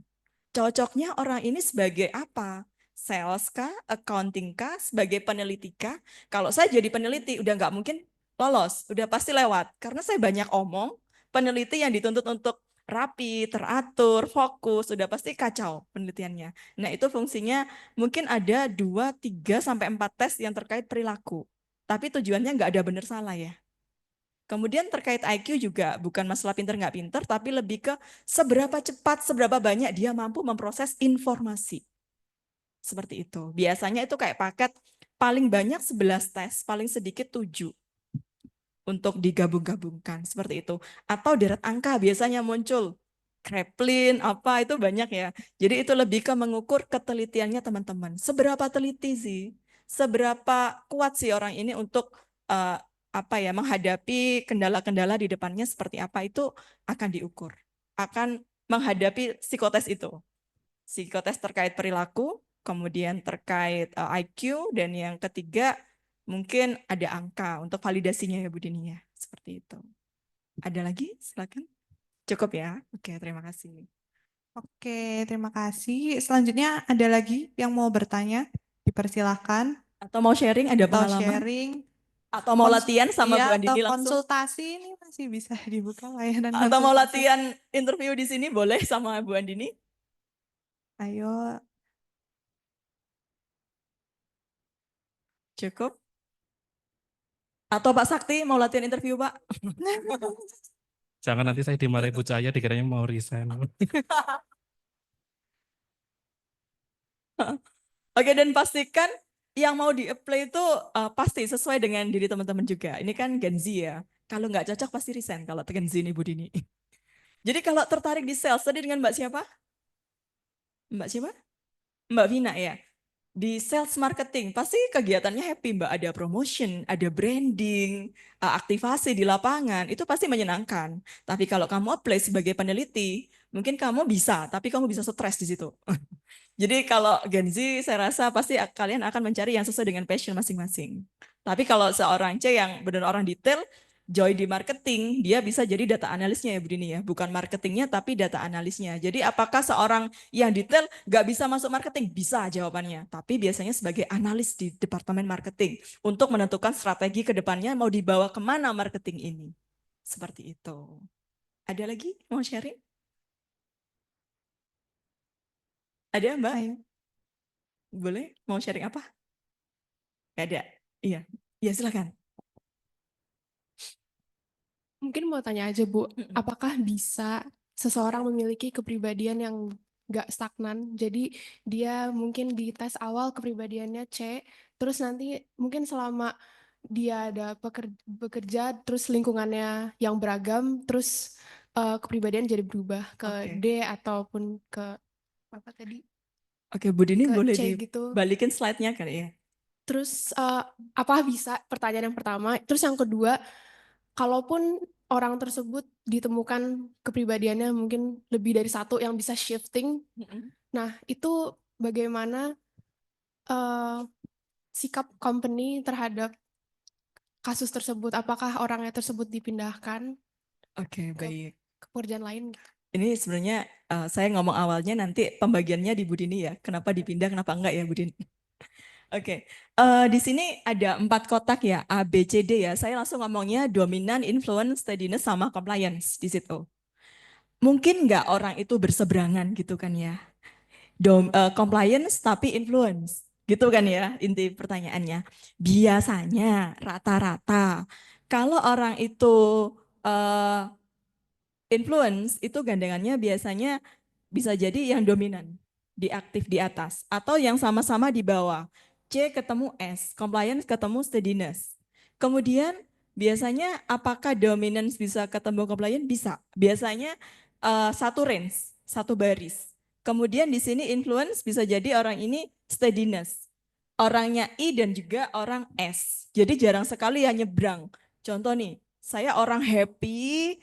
D: Cocoknya orang ini sebagai apa? Sales kah? Accounting kah? Sebagai peneliti kah? Kalau saya jadi peneliti, udah nggak mungkin lolos, udah pasti lewat. Karena saya banyak omong, peneliti yang dituntut untuk rapi, teratur, fokus, udah pasti kacau penelitiannya. Nah, itu fungsinya mungkin ada 2, 3, sampai 4 tes yang terkait perilaku. Tapi tujuannya nggak ada benar salah ya. Kemudian terkait IQ juga bukan masalah pinter nggak pinter, tapi lebih ke seberapa cepat, seberapa banyak dia mampu memproses informasi. Seperti itu. Biasanya itu kayak paket paling banyak 11 tes, paling sedikit 7 untuk digabung-gabungkan seperti itu. Atau deret angka biasanya muncul. Kraepelin, apa itu banyak ya. Jadi itu lebih ke mengukur ketelitiannya teman-teman. Seberapa teliti sih? Seberapa kuat sih orang ini untuk menghadapi kendala-kendala di depannya seperti apa, itu akan diukur. Akan menghadapi psikotes itu. Psikotes terkait perilaku, kemudian terkait IQ, dan yang ketiga mungkin ada angka untuk validasinya ya Bu Dini ya. Seperti itu. Ada lagi? Silakan. Cukup ya? Oke, terima kasih.
J: Oke, terima kasih. Selanjutnya ada lagi yang mau bertanya? Dipersilahkan.
D: Atau mau sharing, ada
J: Atau
D: pengalaman?
J: sharing.
D: Atau mau latihan sama Bu
J: Iya,
D: Andini
J: atau
D: langsung?
J: konsultasi ini masih bisa dibuka layanan
D: Atau mau
J: konsultasi.
D: latihan interview di sini boleh sama Bu Andini?
J: Ayo.
D: Cukup? Atau Pak Sakti mau latihan interview, Pak?
L: Jangan nanti saya dimarahi Bu Cahaya dikiranya mau resign.
D: Oke, dan pastikan yang mau di-apply itu pasti sesuai dengan diri teman-teman juga. Ini kan Gen Z ya. Kalau nggak cocok pasti resign kalau Gen Z ini Bu Dini. Jadi kalau tertarik di sales, tadi dengan Mbak siapa? Mbak siapa? Mbak Vina ya. Di sales marketing pasti kegiatannya happy Mbak, ada promotion, ada branding, aktivasi di lapangan, itu pasti menyenangkan. Tapi kalau kamu apply sebagai peneliti, mungkin kamu bisa, tapi kamu bisa stres di situ. Jadi kalau Gen Z saya rasa pasti kalian akan mencari yang sesuai dengan passion masing-masing. Tapi kalau seorang C yang benar orang detail, joy di marketing, dia bisa jadi data analisnya ya Bu Dini ya. Bukan marketingnya tapi data analisnya. Jadi apakah seorang yang detail nggak bisa masuk marketing? Bisa jawabannya. Tapi biasanya sebagai analis di departemen marketing. Untuk menentukan strategi ke depannya mau dibawa kemana marketing ini. Seperti itu. Ada lagi mau sharing? Ada Mbak?
E: Ayo.
D: Boleh? Mau sharing apa? Gak ada? Iya. Iya silakan.
E: Mungkin mau tanya aja Bu, apakah bisa seseorang memiliki kepribadian yang nggak stagnan? Jadi dia mungkin di tes awal kepribadiannya C, terus nanti mungkin selama dia ada bekerja, terus lingkungannya yang beragam, terus kepribadian jadi berubah ke D ataupun ke apa tadi?
D: Oke, Bu Dini
E: Ke
D: boleh
E: C gitu.
D: dibalikin slide-nya kali ya.
E: Terus apa bisa, pertanyaan yang pertama, terus yang kedua, kalaupun orang tersebut ditemukan kepribadiannya mungkin lebih dari satu yang bisa shifting, nah itu bagaimana sikap company terhadap kasus tersebut? Apakah orangnya tersebut dipindahkan
D: Oke, baik.
E: ke pekerjaan lain?
D: Ini sebenarnya saya ngomong awalnya nanti pembagiannya di Bu Dini ya. Kenapa dipindah, kenapa enggak ya Bu Dini? Oke, di sini ada 4 kotak ya, A, B, C, D ya. Saya langsung ngomongnya dominan, influence, steadiness, sama compliance di situ. Mungkin nggak orang itu berseberangan gitu kan ya. Compliance tapi influence, gitu kan ya inti pertanyaannya. Biasanya rata-rata kalau orang itu influence itu gandengannya biasanya bisa jadi yang dominan, aktif di atas, atau yang sama-sama di bawah. C ketemu S, compliance ketemu steadiness. Kemudian biasanya apakah dominance bisa ketemu compliance? Bisa. Biasanya satu range, satu baris. Kemudian di sini influence bisa jadi orang ini steadiness. Orangnya I dan juga orang S. Jadi jarang sekali yang nyebrang. Contoh nih, saya orang happy,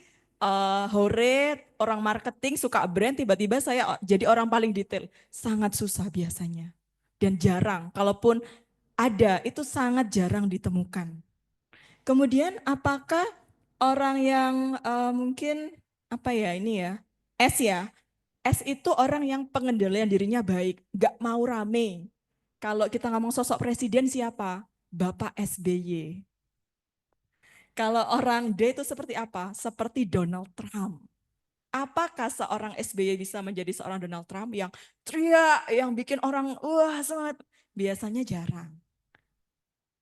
D: hore, orang marketing, suka brand, tiba-tiba saya jadi orang paling detail. Sangat susah biasanya. Dan jarang, kalaupun ada, itu sangat jarang ditemukan. Kemudian apakah orang yang mungkin, apa ya ini ya, S ya, S itu orang yang pengendalian dirinya baik, gak mau rame. Kalau kita ngomong sosok presiden siapa? Bapak SBY. Kalau orang D itu seperti apa? Seperti Donald Trump. Apakah seorang SBY bisa menjadi seorang Donald Trump yang teriak, yang bikin orang wah semangat? Biasanya jarang.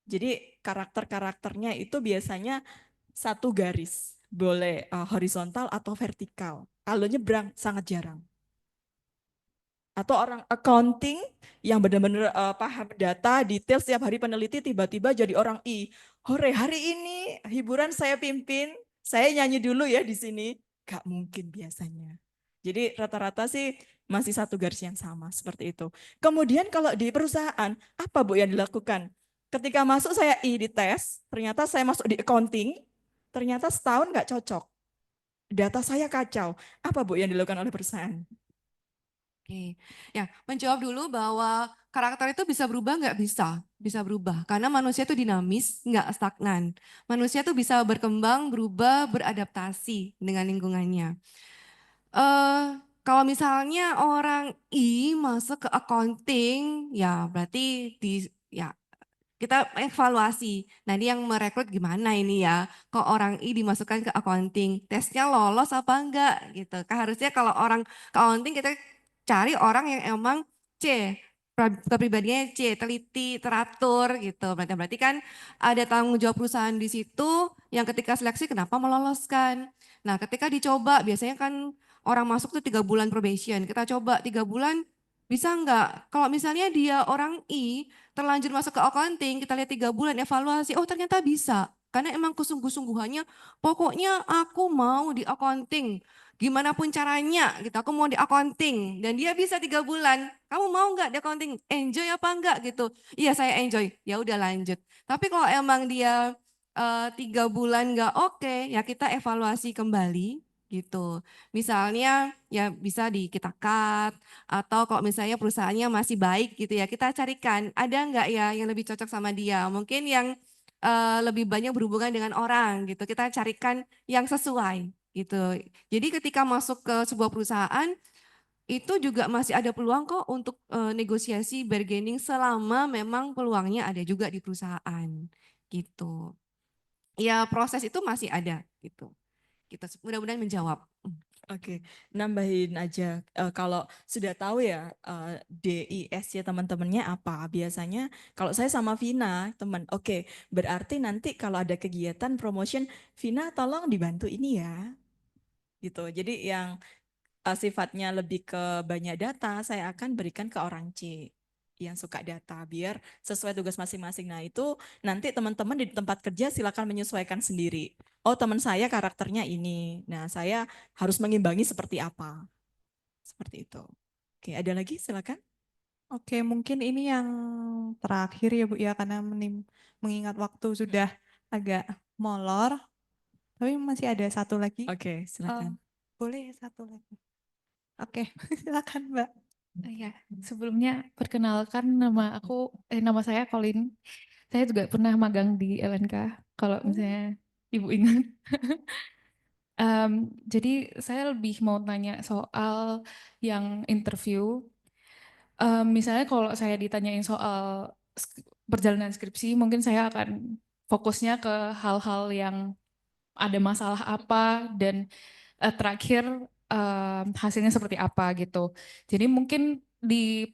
D: Jadi karakter-karakternya itu biasanya satu garis, boleh horizontal atau vertikal. Kalau nyebrang sangat jarang. Atau orang accounting yang benar-benar paham data, detail, setiap hari peneliti, tiba-tiba jadi orang I. Hore, hari ini hiburan saya pimpin, saya nyanyi dulu ya di sini. Gak mungkin biasanya. Jadi rata-rata sih masih satu garis yang sama, seperti itu. Kemudian kalau di perusahaan, apa Bu yang dilakukan? Ketika masuk saya I di tes, ternyata saya masuk di accounting, ternyata setahun nggak cocok. Data saya kacau. Apa Bu yang dilakukan oleh perusahaan?
A: Oke, ya menjawab dulu bahwa karakter itu bisa berubah nggak bisa berubah karena manusia itu dinamis, nggak stagnan. Manusia itu bisa berkembang, berubah, beradaptasi dengan lingkungannya. Kalau misalnya orang I masuk ke accounting, ya berarti ya kita evaluasi. Nah ini yang merekrut gimana ini ya? Kok orang I dimasukkan ke accounting, tesnya lolos apa enggak gitu. Harusnya kalau orang ke accounting kita cari orang yang emang C, kepribadiannya C, teliti, teratur gitu. Berarti kan ada tanggung jawab perusahaan di situ yang ketika seleksi kenapa meloloskan. Nah ketika dicoba biasanya kan orang masuk tuh 3 bulan probation. Kita coba 3 bulan bisa enggak? Kalau misalnya dia orang I terlanjur masuk ke accounting, kita lihat 3 bulan evaluasi, oh ternyata bisa. Karena emang kesungguh-sungguhannya, pokoknya aku mau di accounting. Gimana pun caranya gitu, aku mau di accounting. Dan dia bisa 3 bulan, kamu mau nggak di accounting? Enjoy apa enggak gitu? Iya saya enjoy, ya udah lanjut. Tapi kalau emang dia 3 bulan nggak oke, ya kita evaluasi kembali gitu. Misalnya ya bisa kita cut, atau kalau misalnya perusahaannya masih baik gitu ya, kita carikan ada nggak ya yang lebih cocok sama dia. Mungkin yang lebih banyak berhubungan dengan orang gitu, kita carikan yang sesuai gitu. Jadi ketika masuk ke sebuah perusahaan, itu juga masih ada peluang kok untuk negosiasi bargaining selama memang peluangnya ada juga di perusahaan gitu. Ya proses itu masih ada gitu. Kita mudah-mudahan menjawab.
D: Oke, nambahin aja. Kalau sudah tahu ya DIS ya teman-temannya apa, biasanya kalau saya sama Vina teman, oke, berarti nanti kalau ada kegiatan promotion, Vina tolong dibantu ini ya, gitu. Jadi yang sifatnya lebih ke banyak data, saya akan berikan ke orang C yang suka data, biar sesuai tugas masing-masing. Nah itu nanti teman-teman di tempat kerja silakan menyesuaikan sendiri. Oh teman saya karakternya ini, nah saya harus mengimbangi seperti apa. Seperti itu. Oke, ada lagi silakan.
J: Oke, mungkin ini yang terakhir ya Bu ya, karena mengingat waktu sudah agak molor. Tapi masih ada satu lagi.
D: Oke, silakan.
J: Boleh satu lagi. Oke, silakan Mbak.
M: Ya, sebelumnya perkenalkan nama saya Colin. Saya juga pernah magang di LNK. Kalau misalnya Ibu ingat. Jadi saya lebih mau tanya soal yang interview. Misalnya kalau saya ditanyain soal perjalanan skripsi, mungkin saya akan fokusnya ke hal-hal yang ada masalah apa dan terakhir hasilnya seperti apa gitu. Jadi mungkin di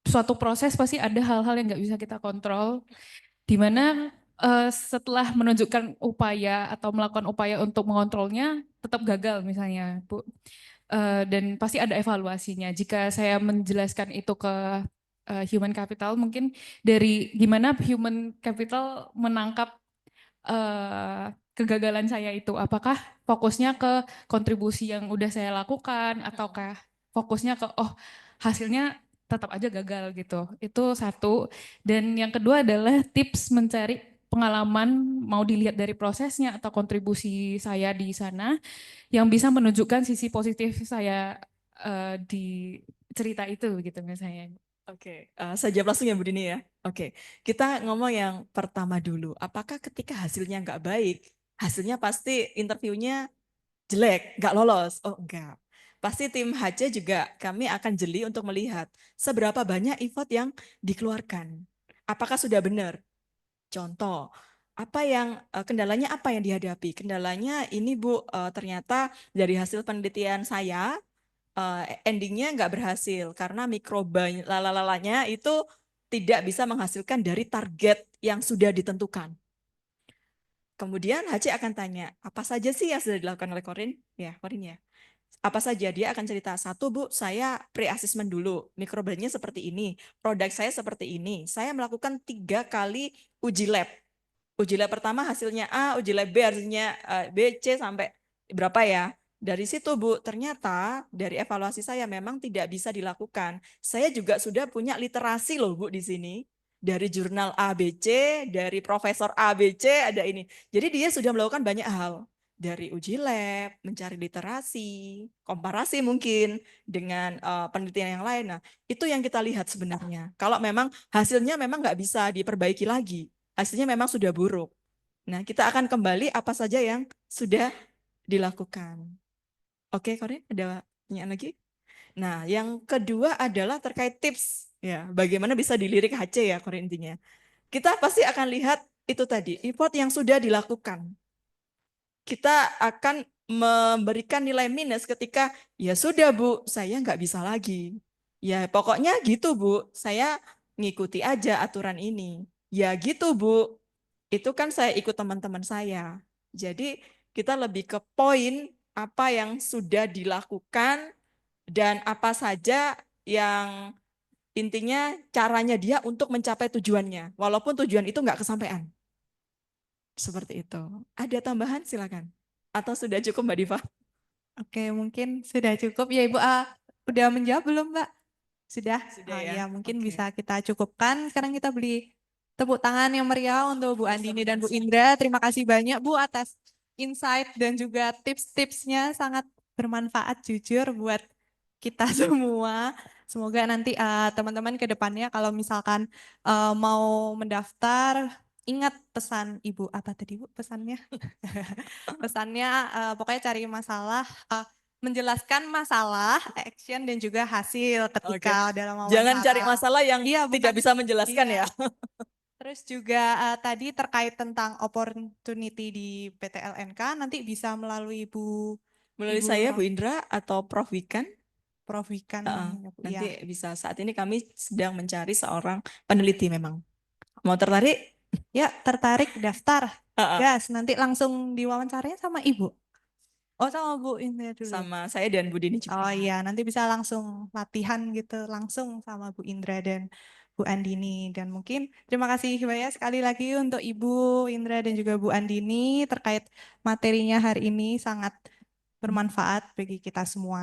M: suatu proses pasti ada hal-hal yang nggak bisa kita kontrol, di mana setelah menunjukkan upaya atau melakukan upaya untuk mengontrolnya tetap gagal misalnya, Bu. Dan pasti ada evaluasinya. Jika saya menjelaskan itu ke human capital, mungkin dari gimana human capital menangkap kegagalan saya itu, apakah fokusnya ke kontribusi yang udah saya lakukan ataukah fokusnya ke hasilnya tetap aja gagal gitu. Itu satu. Dan yang kedua adalah tips mencari pengalaman, mau dilihat dari prosesnya atau kontribusi saya di sana yang bisa menunjukkan sisi positif saya di cerita itu gitu misalnya.
D: Oke, saya jawab langsung ya Bu Dini ya. Oke, kita ngomong yang pertama dulu. Apakah ketika hasilnya nggak baik, hasilnya pasti interviewnya jelek, nggak lolos? Oh enggak. Pasti tim HC juga kami akan jeli untuk melihat seberapa banyak effort yang dikeluarkan. Apakah sudah benar? Contoh, apa yang kendalanya apa yang dihadapi? Kendalanya ini Bu, ternyata dari hasil penelitian saya endingnya nggak berhasil karena mikroba lalalanya itu tidak bisa menghasilkan dari target yang sudah ditentukan. Kemudian HC akan tanya, apa saja sih yang sudah dilakukan oleh Corin? Ya, Corin ya. Apa saja? Dia akan cerita, satu Bu, saya pre-assessment dulu. Mikrobanya seperti ini, produk saya seperti ini. Saya melakukan 3 kali uji lab. Uji lab pertama hasilnya A, uji lab B hasilnya B, C sampai berapa ya? Dari situ Bu, ternyata dari evaluasi saya memang tidak bisa dilakukan. Saya juga sudah punya literasi loh Bu di sini. Dari jurnal ABC, dari profesor ABC ada ini. Jadi dia sudah melakukan banyak hal. Dari uji lab, mencari literasi, komparasi mungkin dengan penelitian yang lain. Nah, itu yang kita lihat sebenarnya. Kalau memang hasilnya memang nggak bisa diperbaiki lagi. Hasilnya memang sudah buruk. Nah, kita akan kembali apa saja yang sudah dilakukan. Oke, Corin, ada pertanyaan lagi? Nah, yang kedua adalah terkait tips. Ya, bagaimana bisa dilirik HC ya, Corin intinya. Kita pasti akan lihat itu tadi, effort yang sudah dilakukan. Kita akan memberikan nilai minus ketika, ya sudah Bu, saya nggak bisa lagi. Ya pokoknya gitu Bu, saya ngikuti aja aturan ini. Ya gitu Bu, itu kan saya ikut teman-teman saya. Jadi kita lebih ke poin apa yang sudah dilakukan dan apa saja yang intinya caranya dia untuk mencapai tujuannya. Walaupun tujuan itu nggak kesampaian. Seperti itu. Ada tambahan silakan. Atau sudah cukup Mbak Diva?
J: Oke, mungkin sudah cukup ya Ibu. Udah menjawab belum Mbak? Sudah?
D: Sudah
J: Ya,
D: ya.
J: mungkin
D: Oke.
J: bisa kita cukupkan. Sekarang kita beri tepuk tangan yang meriah untuk Bu Andini dan Bu Indra. Terima kasih banyak Bu atas insight dan juga tips-tipsnya, sangat bermanfaat jujur buat kita semua. Semoga nanti teman-teman ke depannya kalau misalkan mau mendaftar, ingat pesan Ibu, apa tadi Bu pesannya? Pesannya pokoknya cari masalah, menjelaskan masalah, action dan juga hasil ketika dalam wawancara.
D: Jangan cari masalah yang
J: Iya,
D: tidak
J: bukan.
D: bisa menjelaskan
J: Iya.
D: ya.
J: Terus juga tadi terkait tentang opportunity di PT LNK, nanti bisa melalui
D: Melalui
J: Ibu
D: saya Bu Indra atau Prof Wikan.
J: Prof Wikan. Ya, Bu.
D: Nanti
J: Ya.
D: bisa, saat ini kami sedang mencari seorang peneliti memang. Mau tertarik?
J: Ya, tertarik daftar.
D: Ah, ah.
J: Gas, nanti langsung diwawancaranya sama Ibu. Oh, sama Bu Indra dulu.
D: Sama saya dan Bu Dini juga.
J: Oh iya, nanti bisa langsung latihan gitu, langsung sama Bu Indra dan Bu Andini. Dan mungkin terima kasih banyak sekali lagi untuk Ibu Indra dan juga Bu Andini terkait materinya hari ini sangat bermanfaat bagi kita semua.